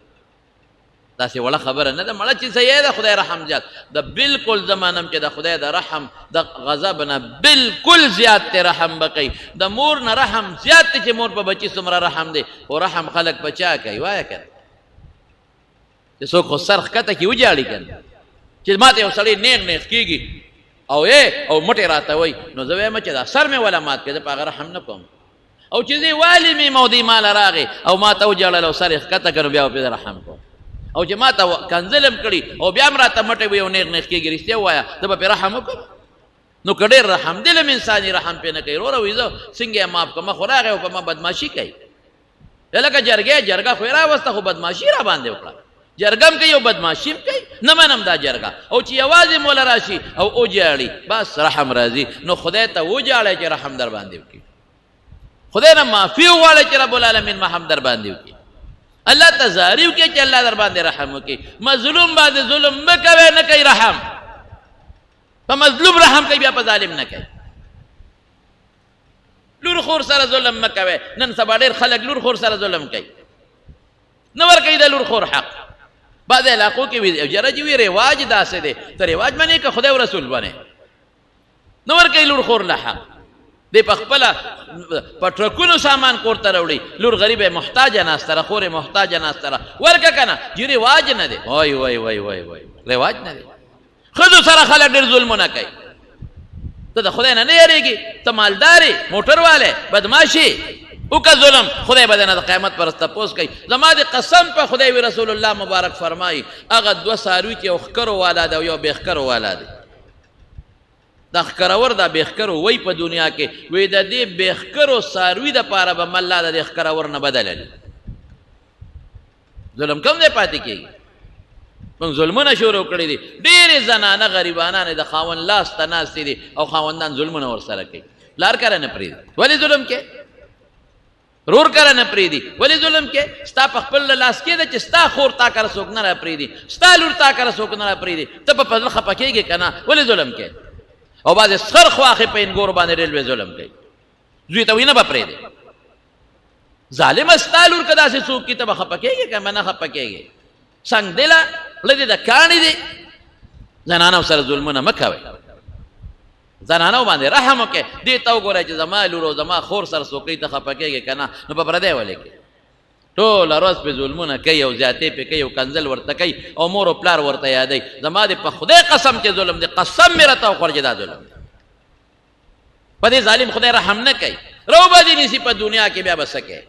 داسې وړه خبره نه ده مړه چې صحیح ده خدای رحم زیات د بلکل زمانم چې د خدای د رحم د غضب نه بلکل زیات دی رحم به کوي د مور نه رحم زیات دی چې مور په بچي څومره رحم دی خو رحم خلک په چا کوي وایه که چې څوک خو سر ښکته کړي وجاړي که نه چې ما ته یو سړی نیغ کېږي او او مټې راته وایي نو زه وایم چې دا سر مې ولا مات کړي زه په هغه رحم نه کوم او چې زه والي مې مودې ماله راغې او ما ته وجاړل او سر یې ښکته کړ نو بیا به رحم کوم او چې ما ته کنځلم کړي او بیا هم راته مټې وي او نیغ کېږي رښتیا ووایه زه به پرې رحم وکړم نو که ډېر رحم دل م انساني رحم پرې نه کوي وروره وایي زه څنګه یې معاف کړم خو راغی او په ما بدماشي کوي لکه جرګه خو یې راوسته خو بدماشي را باندې وکړه جرګم کوي او بدماشي کوي نه منم دا جرګه او چې یوازې مولا راشي او وجاړي بس رحم راځي نو خدای ته وجاړی چې رحم در باندې وکړي خدای نه معافي وغواړی چې رب العالمین رحم در باندې وکړي الله ته زاري وکړي چې الله در باندې رحم وکړي مظلوم باندې ظلم مه کوئ نه کوي رحم په مظلوم رحم کوي بیا په ظالم نه کوي لور خور سره ظلم مه کوئ نن سبا ډېر خلک لور خور سره ظلم کوي نه ورکوي د لور خور حق بعض علاقو کې وي جره چې وي رواج داسې دی ته رواج منې که خدای او رسول باندې نه ورکوي لور خور له حق دی په خپله په ټرکونو سامان کور ته راوړي، لور غریبه محتاجه ناسته ده، خورې محتاجه ناسته ده، ورکه که نه چې رواج نه دی. وای وای وای وای وای رواج نه دی. ښځو سره خلک ډېر ظلمونه کوي. ته د خدای نه نه یېرېږي، ته مالدارې، موټر والی، بدماشي وکه ظلم، خدای به درنه د قیامت پر ورځ تپوس کوي. زما د قسم په خدای وي رسول الله مبارک فرمایي هغه 2 څاروي چې یو ښکرو والا ده او یو بې ښکرو والا دی. دا ښکرور دا بې ښکرو وی په دنیا کې وی د دې بې ښکرو څاروي دپاره به مله د دې ښکرور نه بدلوي. ظلم کم دی پاتې کېږي. موږ ظلمونه شروع کړي دي. ډېرې زنانه غریبانانې د خاوند لاس ته ناستې دي او خاوندان ظلمونه ورسره کوي. پلار کره نه پرېږدي، ولې ظلم کې؟ رور کره نه پرېږدي، ولې ظلم کې؟ ستا په خپل لاس کې ده چې ستا خور تا کره څوک نه راپرېږدي، ستا لور تا کره څوک نه راپرېږدي، ته په زړه خفه کېږې که نه؟ ولې ظلم کې؟ او بعضې سخر خواښې په انګور باندې ډېر لوی ظلم کوي. زوی ته وایي نه به پرېږدې. ظالمه ستا لور که داسې څوک کي ته به خفه کېږې که به نه خفه کېږې؟ سنګ دله زړه دې د کاڼي دی. زنانو سره ظلمونه مه کوئ، زنانو باندې رحم وکړئ. دې ته وګورئ چې زما لور او زما خور سره څوکۍ ته خفه کېږې که نه، نو په پردی ولې کې ټوله ورځ پې ظلمونه کوي او زیاتې پې کوي او کنځل ورته کوي او مور او پلار ورته یادوي. زما دې په خدای قسم چې ظلم دی، قسم مې راته وخوړ چې دا ظلم دی. په دې ظالم خدای رحم نه کوي. رو به دې نیسي په دنیا کې، بیا به څه کوي؟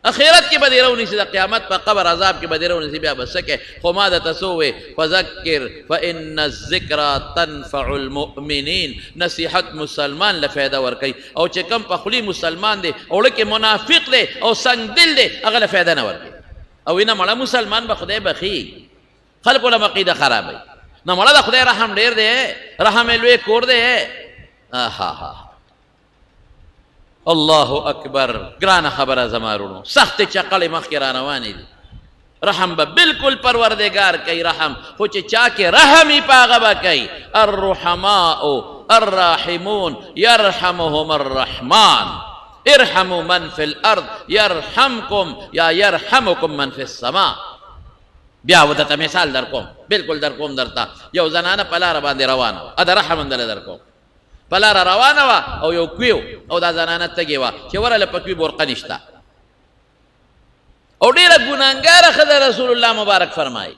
اخرت کې به دې رو نیسي، د قیامت په قبر عذاب کې به دې رو نیسي، بیا به څه کوي؟ خو ما درته څه ووایې فذکر فإن الذکرى تنفع المؤمنین. نصیحت مسلمان له فایده ورکوي، او چې کم په خولي مسلمان دی اوړه کې منافق دی او سنگ دل دی هغه له فایده نه ورکوي. او نه مړه مسلمان به خدای بخي، خلکو له عقیده خرابوي. نه مړه د خدای رحم ډېر دی، رحم یې لوی کور دی. آها الله اکبر. ګرانه خبره زما وروڼو، سختې چقلې مخکې را روانې دي. رحم به بالکل پروردگار کوي رحم، خو چې چا کې رحم یې په هغه به کوي. الرحماء الراحمون يرحمهم الرحمن ارحموا من في الارض يرحمكم یا يرحمكم من في السماء. بیا ودته مثال در کوم، بالکل در کوم درته. یو زنانه په لاره باندې روانه وه، ا د رحم اندله در کوم. په لاره روانه وه او یو کوی او دا زنانه تږې وه چې ورله په کوی برقه نشته او ډېره ګناهګاره ښځه. رسول الله مبارک فرمایي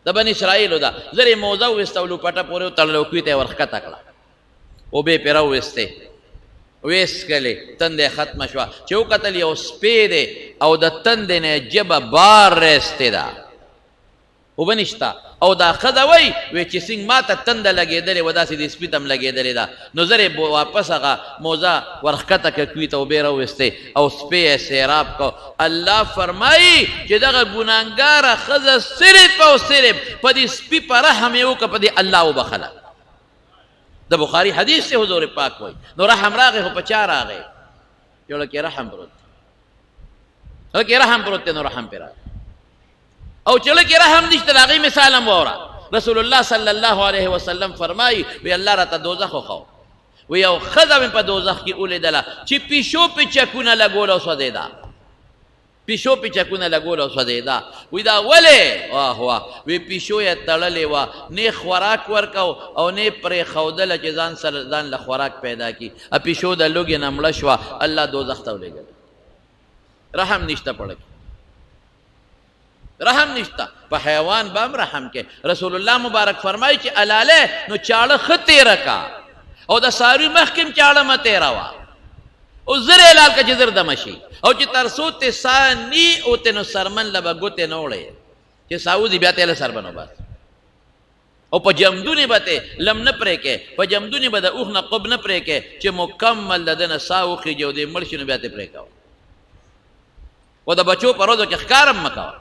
د بني اسرائیلو ده، زر یې موزه وویسته او لوپټه پورې وتړله او کوی ته یې ورښکته کړه، اوبې پرې راوویستې، ویسکلې، تندې ختمه شوه. چې وکتل یو سپی دی او د تندې نه ژبه بار رایستې ده، اوبه نشته. او دا ښځه وایي چې څنګه ما ته تنده لګېدلې وه داسې د سپي ته هم لګېدلې ده. نو زر یې واپس هغه موزه ورښکته کړه کوي ته، اوبې راوویستې او سپی یې سیراب کړ. الله فرمایي چې دغه ګناهګاره ښځه صرف او صرف په دې سپي په رحم یې وکړه، په دې الله وبخله. د بخاري حدیث سے حضور پاک وایي. نو رحم راغی خو په چا راغی؟ یو کې رحم پروت، هغه کې رحم پروت دی، نو رحم پې راغی. او چې لکه رحم نشته د هغې مثال هم واوره. رسول الله صلی الله علیه وسلم فرمایي وی الله راته دوزخ وښو، وی یو ښځه مې په دوزخ کې ولیدله چې پیشو پې چکونه لګول او سوځېده، پیشو پې چکونه لګول او سوځېده. وی دا ولې؟ واه واه، وی پیشو یې تړلې وه، نه خوراک ورکو او نه پرې ښودله چې ځان له خوراک پیدا کړي. پیشو د لوږې نه مړه شوه، الله دوزخ ته ولېږله. رحم نشته پړه کې، رحم نشته. په حیوان به هم رحم کې. رسول الله مبارک فرمایي چې الاله نو چاړه ښه تېره کا او د څاروي مخکې هم چاړه مه تېروه او زر یې لال که چې زر دمه شي. او چې تر څو ته سا نی اوته نو سرمن له به ګوتې نه وړې چې سا وځي بیا ته له سر به نو بس. او په جمدونې به ته لم نه پرې کې، په جمدونې به د اوښ نه قب نه پرې کې چې مکمل د ده نه سا وخېږي او دې مړ شي نو بیا ته پرې کوه. او د بچو په ورځو کې ښکار هم مه کوه.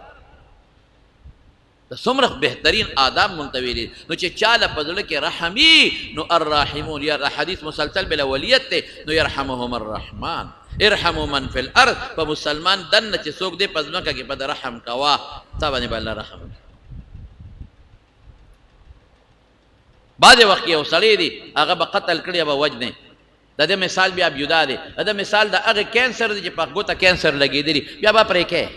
د څومره بهترین آداب منتوي. نو چې چاله په زړه کې رحمي نو الراحمون، یا حدیث مسلسل بالاولیت دی، نو يرحمهم الرحمن ارحموا من فی الارض. په مسلمان دننه چې څوک دی په ځمکه کې په د رحم کوه، تا باندې به الله رحم وکړي. بعضې وخت یو سړی دی هغه به قتل کړي یا به وجنې. د دې مثال بیا جدا دی. د مثال د هغه کینسر دی چې په ګوته کینسر لګېدلي، بیا به پرې کوې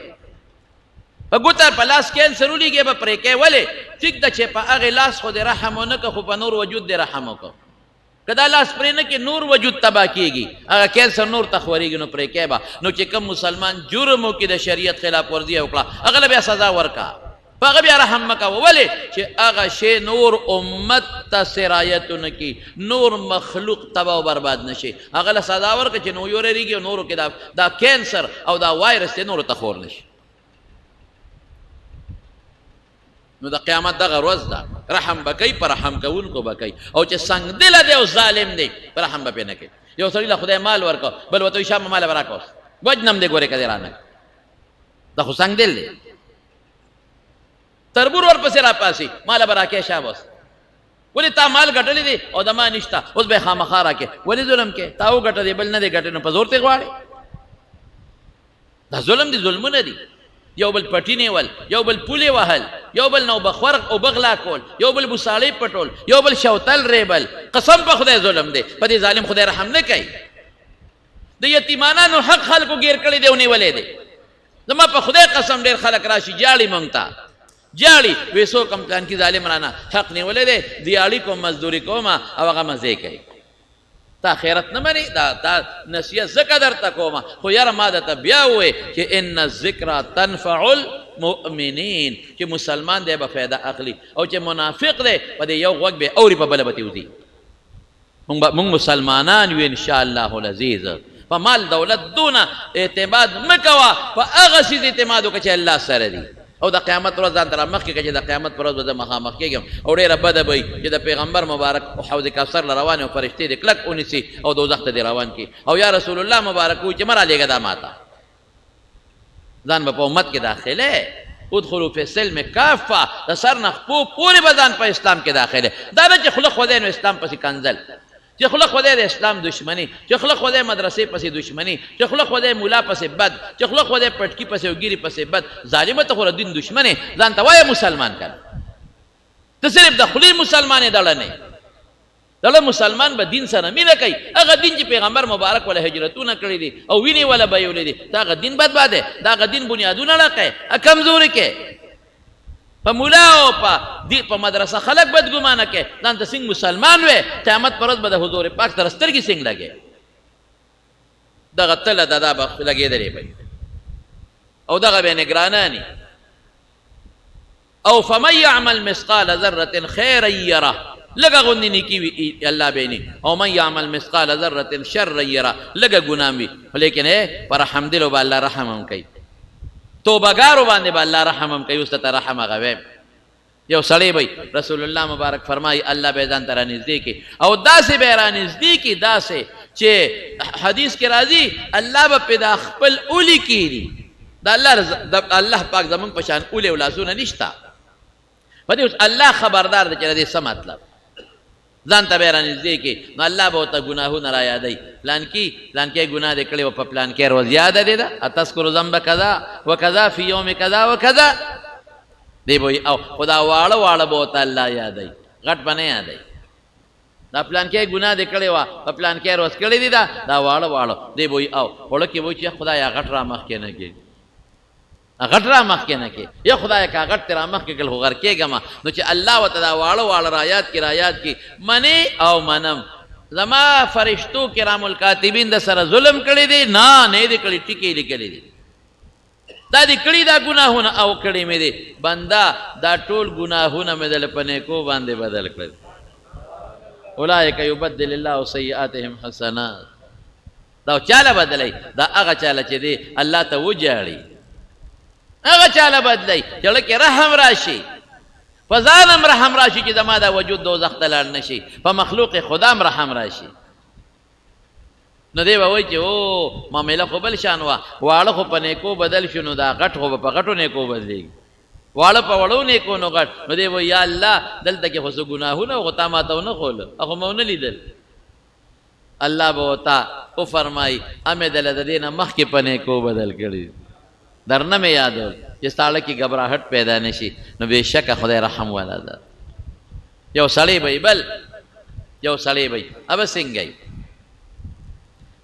په ګوته په لاس کینسر ولیږې به پرې کوې. ولې؟ ټیک ده چې په هغې لاس خو دې رحم ونه کړه، خو په نور وجود دې رحم وکړه. که دا لاس پرې نه کې نور وجود تباه کېږي هغه کینسر نور ته خورېږي نو پرې کې به نو چې کوم مسلمان جرم وکړي د شریعت خلاف ورزي وکړه هغه له بیا سزا ورکړه په هغه بیا رحم مه کوه ولې چې هغه شی نور امت ته سرایت نه کړي نور مخلوق تباه و برباد نه شي هغه له سزا ورکړه چې نو یورېږي او نورو کې دا کینسر او دا وایرس دی نورو ته خور نه شي نو د قیامت دغه ورځ ده رحم به کوي په رحم کوونکو به کوي او چې سنګ دله دی او ظالم دی په رحم به پرې نه کوي یو سړي له خدای مال ورکړه بل ورته وایي شابه مال به راکوس وجنم دی ګورې که دی رانه دا خو سنګ دل دی تربور ورپسې راپاسي ماله به راکې شابه اوس ولې تا مال ګټلی دی او د ما نشته اوس به یې خامخا راکې ولې ظلم کې تا وګټه دی بل نه دی ګټلی نو په زور ترې غواړې دا ظلم دي ظلمونه دي یو بل پټی نیول یو بل پولې وهل یو بل نو بخور او بغلا کول یو بل بوساړې پټول یو بل شوتل ریبل قسم په خدای ظلم دی په دې ظالم خدای رحم نه کوي د یتیمانانو حق خلکو ګیر کړی دی او نیولې دی زما په خدای قسم ډېر خلک راشي جاړي مونږ ته جاړي وې څوک هم پلان کې ظالم رانه حق نیولې دی دیاړي کوم مزدوري کومه او هغه مزې کوي تا خیرت نه مني دا نصیحت زکه درته کومه خو یاره ما درته بیا ووایې چې ان الذکرى تنفع المؤمنین چې مسلمان دی به فایده اخلي او چې منافق دی په دې یو غوږ به اوري په بله به تېوځي مونږ مسلمانان یو انشاءالله العزیز په مال دولت دونه اعتماد مه کوه په هغه څیز اعتماد وکړه چې الله سره دي او د قیامت ورځ ځان ته رامخکې کړه چې د قیامت پر ورځ به زه مخامخ کېږم او ډېره بده به وي چې د پیغمبر مبارک حوض کوثر له روان او فرشتې دې کلک ونیسي او دوزخ ته دې روان کړي او یا رسول الله مبارک وایي چې مه رالېږه دا ماته ځان به په امت کې داخله ادخلوا فی السلم کافه د سر نه خپو پورې به ځان په اسلام کې داخله دا نه چې خوله خدای نو اسلام پسې کنځل چې خوله خدای د اسلام دشمنی چې خوله خدای مدرسې پسې دشمنی چې خوله خدای مولا پسې بد چې خوله خدای پټکی پسې او ګیري پسې بد ظالمه ته خو دین دشمنی ځان ته وایه مسلمان کړه ته صرف د خولې مسلمانې دړه نه دړه مسلمان به دین سره مینه کوي هغه دین چې پیغمبر مبارک ولا هجرتونه کړي دي او وینې ولا بهیولې دي دا هغه دین بدباد دی دا هغه دین بنیادونه ړقی کمزوري کې په مولا او په مدرسه خلک بدګمانه کې ځان ته څنګه مسلمان وې قیامت پر ورځ به د حضور پاک سره سترګې څنګه لګې دغه تله دا به لګېدلې به او دغه به نګراناني او فمن یعمل مثقال ذره خیرا یره لږه غوندې نیکي وي الله به یې او من یعمل مثقال ذره شرا یره لږه ګناه وي لیکن پر حمدلو به الله رحم هم کوي توبهګارو باندې به الله رحم هم کوي اوس ته رحم هغه ویم یو سړی به رسول الله مبارک فرمایي الله به ځان ته رانږدې کړي او داسې به یې رانږدې کړي داسې چې حدیث کې راځي الله به پې دا خپل اولی کړي د الله پاک زمونږ په شان اولی او لاسونه نشته په دې اوس الله خبردار دی چې د دې څه مطلب ځان ته به یې رانږدې کړي نو الله به ورته ګناهونه را یادوي پلانکي ګناه دې کړی و په پلانکې روز یاده دی ده اتذکرو ذنب کذا و کذا فی یوم کذا و کذا دی به او خدا واړه واړه به ورته الله یادوي غټ به نه یادوي دا پلانکې ګناه دې کړې وه په پلانکې روز کړې دي دا واړه واړه دی به او وړه کې وایي چې خدایا غټ را مخکې نه کړي غټ را مخکې نه کې یا خدای کا غټ را مخکې کړل خو غر کېږم نو چې الله ورته دا واړه واړه رایات کې منی او منم زما فرشتو کرام الکاتبین د سره ظلم کړی دی نه دې کړي ټیکې لیکلي دي دا دې کړي دا ګناهونه او کړي مې دي بنده دا ټول ګناهونه مې دل په نیکو باندې بدل کړل اولئک یبدل الله سیئاتهم حسنات دا چاله بدلای دا هغه چاله چې دی الله ته وجاړي هغه چاله بدلی چې لکه رحم راشي په ځانم رحم راشي چې زما دا وجود دوزخ ته لاړ نشي په مخلوق خدام رحم راشي نو دی به وایي چې او معامله خو بل شان وه واړه خو په نیکو بدل شو نو دا غټ خو به په غټو نیکو بدلېږي واړه په وړو نیکو نو غټ نو دی وایي یا الله دلته کې خو څه ګناهونه خو تا ما ته ونه ښوله خو مې ونه لیدل الله به ورته وفرمایي امې دله د دې نه مخکې په نیکو بدل کړي درنه مې یادول چې ساړه کې غبراهټ پیدا نشي نو بېشکه خدای رحم والا ده یو سړی به بل یو سړی به اب څنګه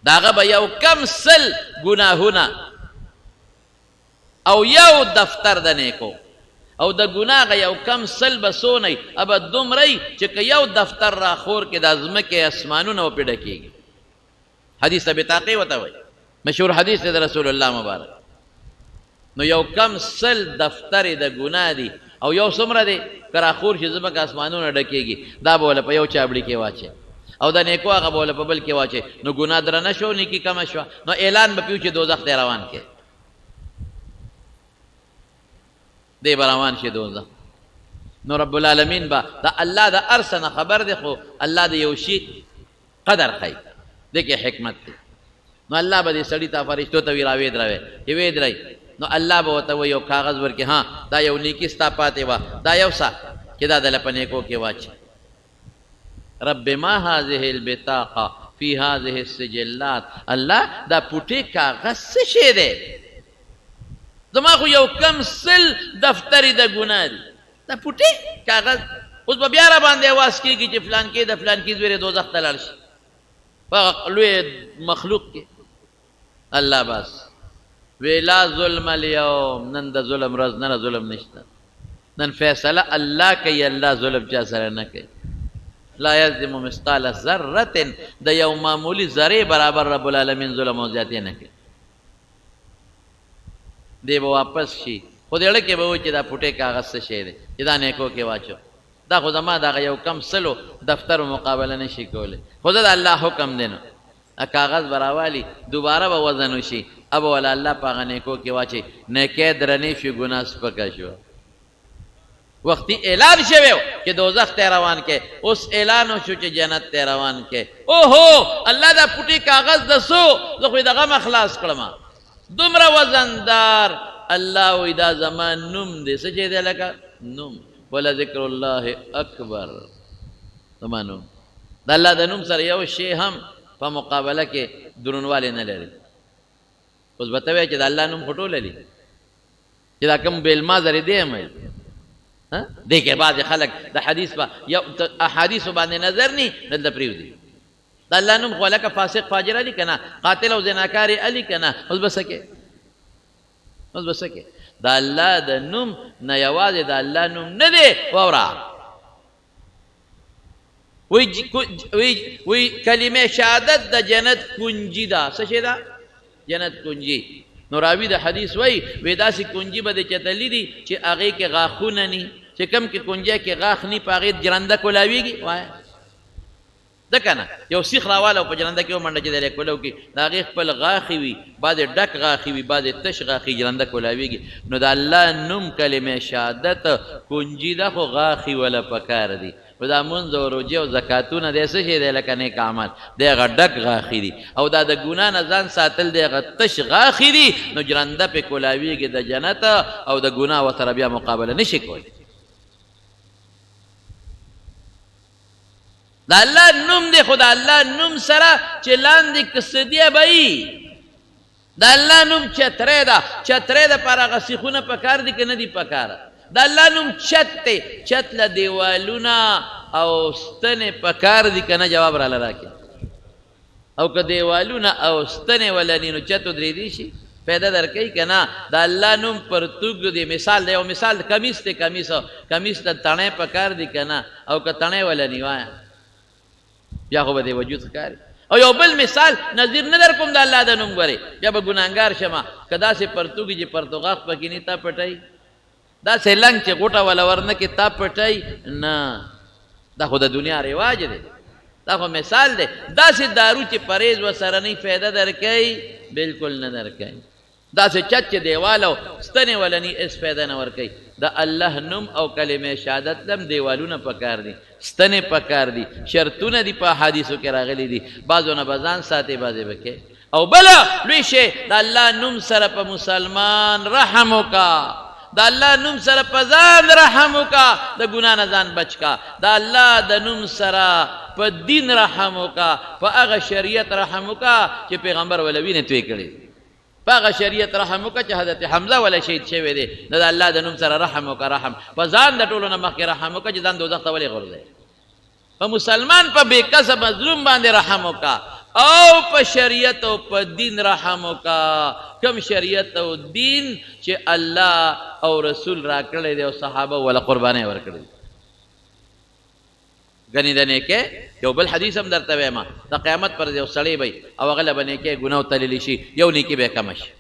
داغه به یو کم سل ګناهونه او یو دفتر د نیکو او د ګناه یو کم سل به سونی ابه دومره چې که یو دفتر را خور کې د ځمکې اسمانونه وپې ډکېږي حدیث ته بطاقې ورته وایي مشهور حدیث دی د رسول الله مبارک نو یو کم سل دفتر د ګناه دي او یو څومره دی که را خور شي ځمکه اسمانونه ډکېږي دا به وله په یو چابړي کې واچي او د نیکو هغه به وله په بل کې واچي نو ګناه درنه شو نیکي کمه شوه نو اعلان به پیو چې دوزخ دی روان کې دی به روان شي دوزخ نو رب العالمین به د الله د هر څه نه خبر دی خو الله د یو شي قدر ښایي دی کې حکمت دی نو الله به دې سړي ته فرشتو ته وي راوې دروي چې وې درئ نو الله به ورته وایي یو کاغذ ورکړي ها دا یو نیکي ستا پاتې وه دا یو څه چې دا دله په نیکو کې واچي رب ما هذه البطاقه فی هذه السجلات الله دا پوټې کاغذ څه شی دی زما خو یو کم سل دفترې د ګناه دي دا پوټې کاغذ اوس به بیا را باندې اواز کېږي چې فلان کې د فلان کې زویرې دوزخ ته لاړ شي په لوی مخلوق کې الله بس وی لا ظلم اليوم نن د ظلم ورځ نه ظلم نشته نن فیصله الله کوي الله ظلم چا سره نه کوي لا یظلم مثقال ذره د یو معمولی ذره برابر رب العالمین ظلم او زیاتې نه کوي دی به واپس شي خو دې اړه کې به وایي چې دا پوټې کاغذ څه شی دی چې دا نیکو کې واچو دا خو زما دغه یو کم سلو دفتر مقابله نه شي کولی خو دا د الله حکم دی نو کاغذ به راوالي دوباره به وزن وشي اب ولا الله په هغه نیکو کې واچي نیکۍ درنې شي ګناه سپکه شوه وختي اعلان شوی چې دوزخ ته روان کې اوس اعلان وشو چې جنت ته روان کې اوهو الله دا پوټي کاغذ دسو زه خو دغه مخلاص کړم دومره وزندار الله وی دا زمان نوم دی څه چې دی لکه نوم ولا ذکر الله اکبر زما نوم د الله د نوم سره یو شی هم په مقابله کې درنوالی نه لري اوس به ته وایې چې د الله نوم خو ټوله دي چې دا کوم بېلمازرې دی هم دې کې بعضې خلک د حدیث په یو احادیثو باندې نظر نی دلته پرېږدي د الله نوم خو لکه فاسق فاجر علي که نه قاتل او زناکار علي که نه اوس به څه کې اوس به څه کې د الله د نوم نه یوازې د الله نوم نه دی واوره وی کلمه شهادت د جنت کنجی ده څه شی ده جنت کنجی نو راوی د حدیث وی داسې کنجي به د چتلی دي چې هغې کې غاښونه ني چې کم کې کنجی کې غاښ ني په هغې جرنده کولاویږي وایه ده که نه یو سیخ راواله او په جرنده کې ومنډه چې دی کولو کې د هغې خپل غاښې وي بعضې ډک غاښې وي بعضې تش غاښې جرنده کولاویږي نو د الله نوم کلمه شهادت کنجي ده خو غاښې وله پکار دي نو دا منځ او روجې او زکاتونه دی څه شی دی لکه نیک عمل دی هغه ډک غاښې دي او دا د ګناه نه ځان ساتل دی هغه تش غاښې دي نو جرنده پې کولاویږي د جنت او د ګناه ورسره بیا مقابله نه شي کولی د الله نوم دی خو د الله نوم سره چې لاندې قصدیه به وي د الله نوم چتری ده چتری دپاره هغه سیخونه پکار دي که نه دي پکاره د الله نوم چت دی چت له دیوالونه او ستنې پکار دي که نه جواب راله راکړي او که دیوالونه او ستنې ولني نو چت ودرېدی شي پیدا درکوي که نه د الله نوم پرتوګ دی مثال دی یو مثال کمیس دی کمیس ته تڼۍ پکار دي که نه او که تڼۍ ولني وایه بیا خو به دی وجود ښکاري او یو بل مثال نظیر نه در کوم د الله د نوم ګورې بیا به ګناهګار شمه که داسې پرتوګي چې پرتوغاښ پکې ني تا پټوي داسې لنګ چې غوټه وله ورنه کې تا پټوي نه دا خو د دنیا رواج دی دا خو مثال دی داسې دارو چې پرهیز ورسره نه فایده درکوي بلکل نه درکوي داسې چت چې دیوال او ستنې وله ني هېڅ فایده نه ورکوي د الله نوم او کلمه شهادت لم دیوالونه پکار دي ستنې پکار دي شرطونه دي په حدیثو کې راغلي دي بعضو نه به ځان ساتي بعضې به کې او بله لوی شی د الله نوم سره په مسلمان رحم وکړه د الله نوم سره په ځان رحم وکړه د ګناه نه ځان بچ کا د الله د نوم سره په دین رحم وکړه په هغه شریعت رحم وکړه چې پیغمبر وله وینې توی کړي په هغه شریعت رحم وکړه چې حضرت حمزه وله شهید شوی دی نو د الله د نوم سره رحم وکړه رحم په ځان د ټولو نه مخکې رحم وکړه چې ځان دوزخ ته ولې غورځوي په مسلمان په بې کسه مظلوم باندې رحم وکړه او په شریعت او په دین رحم وکا کم شریعت او دین چې الله او رسول را کړی دی او صحابه ولا قرباني ور کړی غنی دنه کې یو بل حدیث هم درته وایم د قیامت پر یو سړی وي او غله باندې کې ګناو تللی شي یو نیکی به کم شي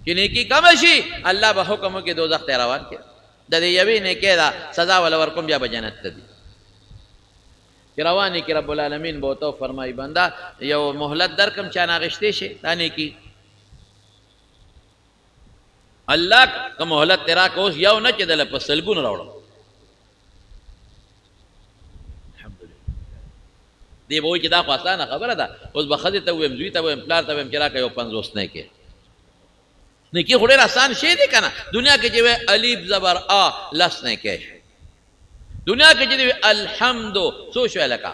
چې نیکی کم شي الله به حکم کې دوزخ ته روان کړي د دې یوې نیکی دا سزا ولا ورکوم بیا به جنت ته دي چې رواني کې رب العالمین به تو فرمایي بندا یو مهلت درکم چا ناغشته شي دا نیکی الله کوم مهلت تیرا کوس یو نه چې دل په سلګون راوړو دی به وایي چې دا خو اسانه خبره ده اوس به ښځې ته ووایم زوی ته ووایم پلار ته ووایم چې راکړه یو 50 نه کې نیکي خو ډېر اسان شی دی که نه دنیا کې چې وی الف زبر آ لس نه کې دنیا کې چې دی الحمدو څو شوی لکه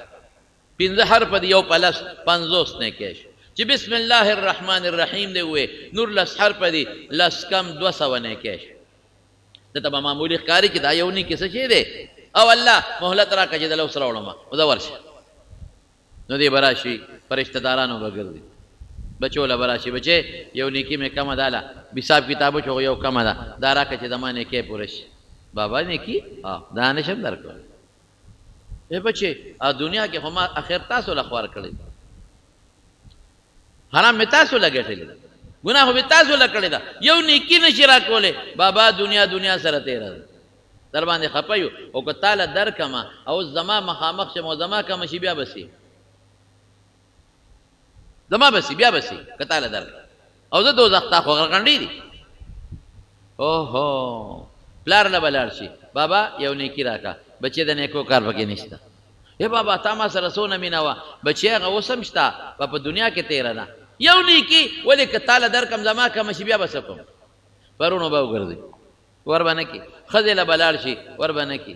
15 حرف دی یو په لس 50 نه کې چې بسم الله الرحمن الرحیم دی وی نور لس حرف دی لس کم 200 نه کې دته به معمولی ښکاري چې دا یو نیکي څه شی دی او الله مهلت راکړه چې دله اوس راوړم او دا ورشه نو دی براشي فرشتہ دارانو بغردي بچو لا براشي بچي یو نیکی میں کم دالا حساب کتابو چو یو کم دا دارا کچ دمانے کې پورش بابا نیکی دا نشم درکو اے بچي ا دنیا کې هم اخر تاسو لخوار کړی حرام می تاسو لګټلی ګناه به تاسو لکړی دا یو نیکی نشی را کوله بابا دنیا سره تیر در باندې خپایو او که تعالی درکما او زما مخامخ شمو زما کم شي بیا بسی زما بسی بیا بسی کتاله در او زه دوزخ تا خو غرغنډی دي اوهو پلار له بلار شي بابا یو نیکی راکا بچی د نیکو کار پکې نشته اے بابا تا ما سره سونه مینوا بچی هغه وسمشتا په دنیا کې تیر نه یو نیکی ولې کتاله در کم زما کم شي بیا بسکم پرونو به وګرځي ور باندې کی خذل بلار شي ور باندې کی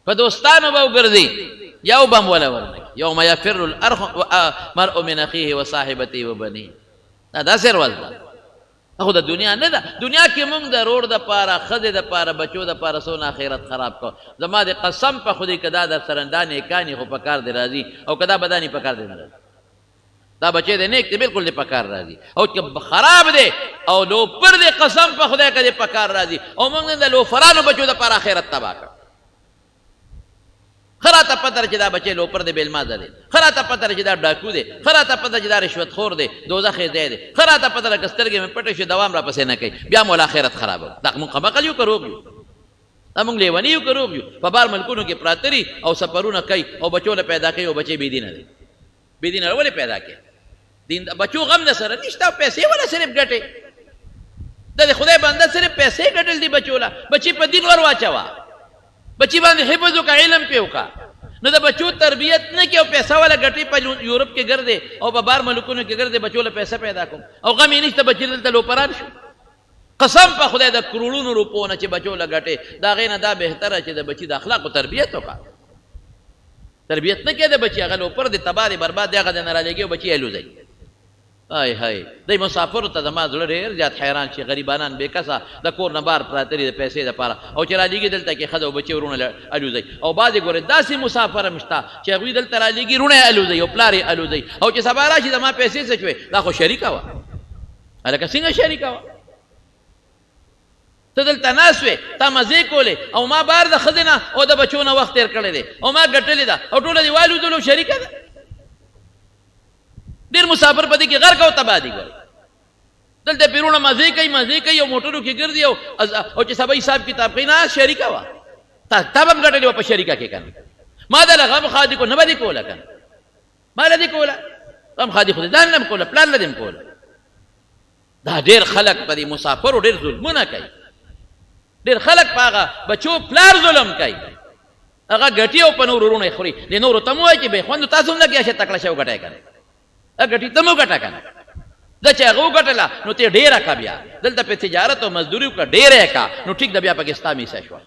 په دوستانو به وګرځي یو بم ولا ورنه یوم یفر المرء من اخیه وصاحبته وبنيه دا سر ولدا خو د دنیا نه ده دنیا کې موږ د روړ د پاره خزه د پاره بچو د پاره سونه آخرت خراب کو زما د قسم په خودی کدا د سرندانې کانی خو پکار دی راځي او کدا بدانی پکار دی نه دا بچی دی نیک دی بالکل دی پکار راځي او چې خراب دی او لو پر دی قسم په خدای کدی پکار راځي او موږ د لو فرانو بچو د پاره آخرت تباہ کړ خراته پتر چې دا بچی لو پر دی بیل مازه دی خراته پتر چې دا ډاکو دی خراته پتر چې دا رشوت خور دی دوزخ دی دی خراته پتر کسترګې مې پټه شي دوام را پسې نه کوي بیا مول آخرت خراب دا موږ قبقل یو کروږ موږ لیونی یو کروږ په بار ملکونو کې پراتري او سفرونه کوي او بچو له پیدا کوي او بچي بي دینه دی بي دینه ولې پیدا کوي دین بچو غم نه سره نشته پیسې ولا صرف ګټي د خدای بنده صرف پیسې ګټل دي بچو لا بچي په دین ور واچوا بچی باندې حفظ کا علم پیو کا نو د بچو تربیت نه کیو پیسې ولا ګټي په یورپ کې ګرځي او په بار ملکونو کې ګرځي بچو له پیسې پیدا کوم او غم یې نشته بچی دلته لو پران شو قسم په خدای د کروڑونو روپو نه چې بچو له ګټي دا غینه دا بهتره چې د بچی د اخلاق او تربیت وکا تربیت نه کې د بچی هغه لو پر د تباہ برباد هغه نه را لګي بچی الوزي هاي هاي د مسافر ته زما زړه ډېر زیات حیران شي غریبانان بے کسا د کور نه بار پراتري د پیسې د پاره او چې را لګي دلته کې خدای بچي ورونه الوزي او بعضې ګوره داسې مسافر مشته چې هغوی دلته را لګي رونه الوزي او پلار یې الوزي او چې سبا راشي زما پیسې څه شوې دا خو شریکه وه هلکه څنګه شریکه وه ته دلته ناست وې تا مزې کولې او ما بار د ښځې نه او د بچو نه وخت تېر کړی دی او ما ګټلې ده او ټوله دې والوزلو شریکه ده ډېر مسافر په دې کې غرق او تباه دي ګورې دلته پیرونه مزې کوي او موټرو کې ګرځي او چې سبا حساب کتاب کوي نه شریکه وه تا به هم ګټلې وه په شریکه کې کنه ما دله غم خادي کو نه به دې کوله کنه ما له دې کوله غم خادي خو دې ځان نه م کوله پلار له دې م کوله دا ډېر خلک په دې مسافرو ډېر ظلمونه کوي ډېر خلک په هغه بچو پلار ظلم کوي هغه ګټي او په نورو ورونه یې خوري دې نورو ته م وایي چې بې خوندو تاسو هم لګیا شئ تکړه شئ وګټئ کنه ګټي ته مو ګټه کنه دا چې هغه وګټله نو ته ډېره کا بیا دلته په تجارت او مزدوري وکړه ډېره کا نو ټیک ده بیا پکې ستا میسه شوه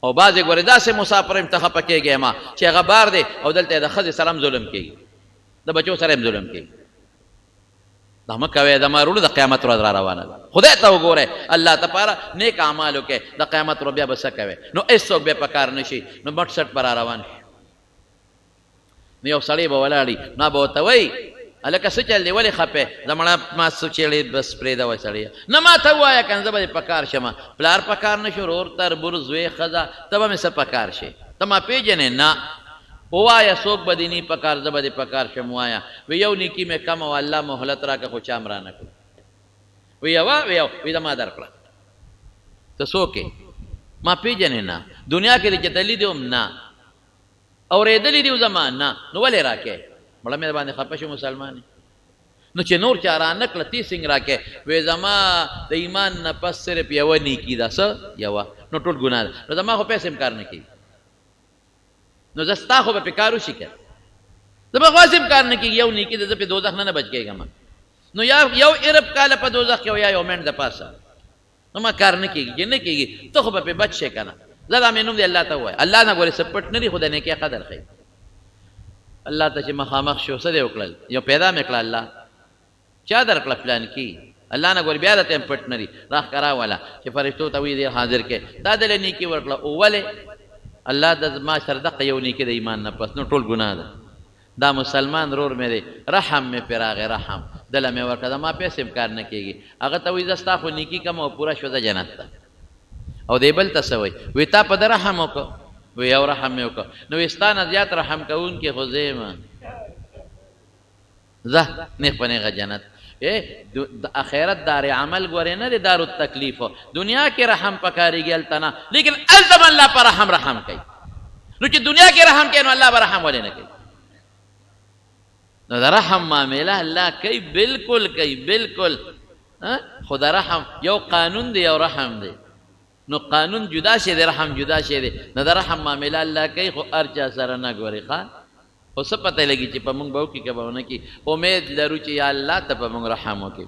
او بعضې ګورې داسې مسافر هم ته خفه کېږې ما چې هغه بار دی او دلته د ښځې سره هم ظلم کېږي د بچو سره هم ظلم کېږي دا مه کوئ زما وروڼو د قیامت ورځ را روانه ده خدای ته وګورئ الله تپاره نیک اعمال وکړئ د قیامت ورځ بیا به څه کوئ نو هېڅوک بیا په کار نه شي نو مټ سټ به را روان شي نو یو سړی به ولاړي نو به ورته وایي هلکه څه چل دی ولې خفې زمړه ما سوچېړې بس پرېږده وه سړیه نه ما ته ووایه که نه زه به دې په کار شمه پلار په کار نه شو ورور تربور زوی ښځه ته به مې څه په کار شې ته ما پېژنې نه ووایه څوک به دې نی په کار زه به دې په کار شم ووایه وی یو نیکي مې کمه وه الله مهلت راکړه خو چا م رانه کړو وی یوه وی ما درکړه ته څوک یې ما پېژنې نه دنیا کې دې چې تللی دې هم نه اورېدلی دي زما نه نو ولې راکې مړه مې باندې خفه شو مسلمان نو چې نور چا رانه کړه تی څنګه راکې وی زما د ایمان نه پس صرف یوه نیکي ده څه یوه نو ټول ګناه ده نو زما خو پیسې هم کار نه کوي نو زه ستا خو به پې کار وشي که زما خو هسې هم کار نه کېږي یو نیکي ده زه پې دوزخ نه بچ کېږم نو یا یو ارب کاله په دوزخ کې یا یو منټ د پاسه نو ما کار نه کېږي چې نه کېږي ته خو به پې بچ شې که نه زه دا مې نوم دی الله ته ووایه الله نه ګورې څه پټ نه دي خو د نیکۍ قدر ښیي الله ته چې مخامخ شو څه دې وکړل یو پیدا مې کړه الله چا در کړه پلان کې الله نه ګورې بیا درته هم پټ نه دي راښکاره وله چې فرشتو ته وایي دې حاضر کې دا دله نیکي ورکړه او ولې الله د ما سره دقه یو نیکي د ایمان نه پس نو ټول ګناه ده دا مسلمان رور مې دی رحم مې پرې راغی رحم دله مې ورکړه دا ما پیسې هم کار نه کېږي هغه ته وایي زه ستا خو نیکي کم او پوره شوه د جنت ته او دی بل ته څه وایي وایي تا په ده رحم وکړه وی یو رحم مې وکړه نو وایي ستا نه زیات رحم کوونکي خو زه یم ځه نیغ په نیغه جنت د اخرت دار عمل ګورې نه دی دار التکلیف دنیا کې رحم پکارېږي هلته نه لیکن هلته به الله په رحم کوي نو چې دنیا کې رحم کوي نو الله به رحم ولې نه کوي نو د رحم معامله الله کوي بالکل کوي بالکل خو د رحم یو قانون دی یو رحم دی نو قانون جدا شي دی رحم جدا شي دی نو د رحم معامله الله کوي خو هر چا سره نه ګوري ښه خو څه پته لګي چې په موږ به وکړي که به ونه کړي امید لرو چې یا الله ته په موږ رحم وکړي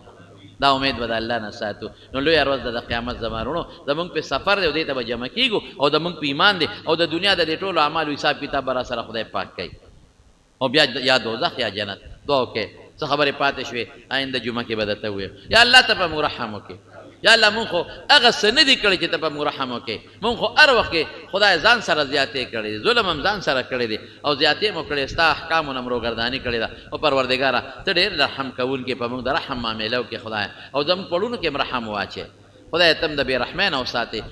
دا امید به د الله نه ساتو نو لویه ورځ ده د قیامت زمانونو زموږ په سفر دی او دې ته به جمع کېږو او د موږ په ایمان دی او د دنیا د دې ټولو اعمالو حساب کتاب به را سره خدای پاک کوي او بیا یا دوزخ یا جنت دعا وکړئ څه خبرې پاتې شوې آینده جمعه کې به درته وویم یا الله ته به موږ رحم وکړي یا الله مونږ خو هغه څه نه دي کړی چې ته به موږ رحم وکړې مونږ خو هر وخت کې خدای ځان سره زیاتې کړی دی ظلم هم ځان سره کړی دی او زیاتې مو کړې ستا احکامو نه مروګرداني کړې ده او پروردګاره ته ډېر رحم کوونکی په موږ د رحم معامله وکړې خدای او زموږ پړونو کې هم رحم واچې خدای ته هم د بې رحمۍ نه وساتې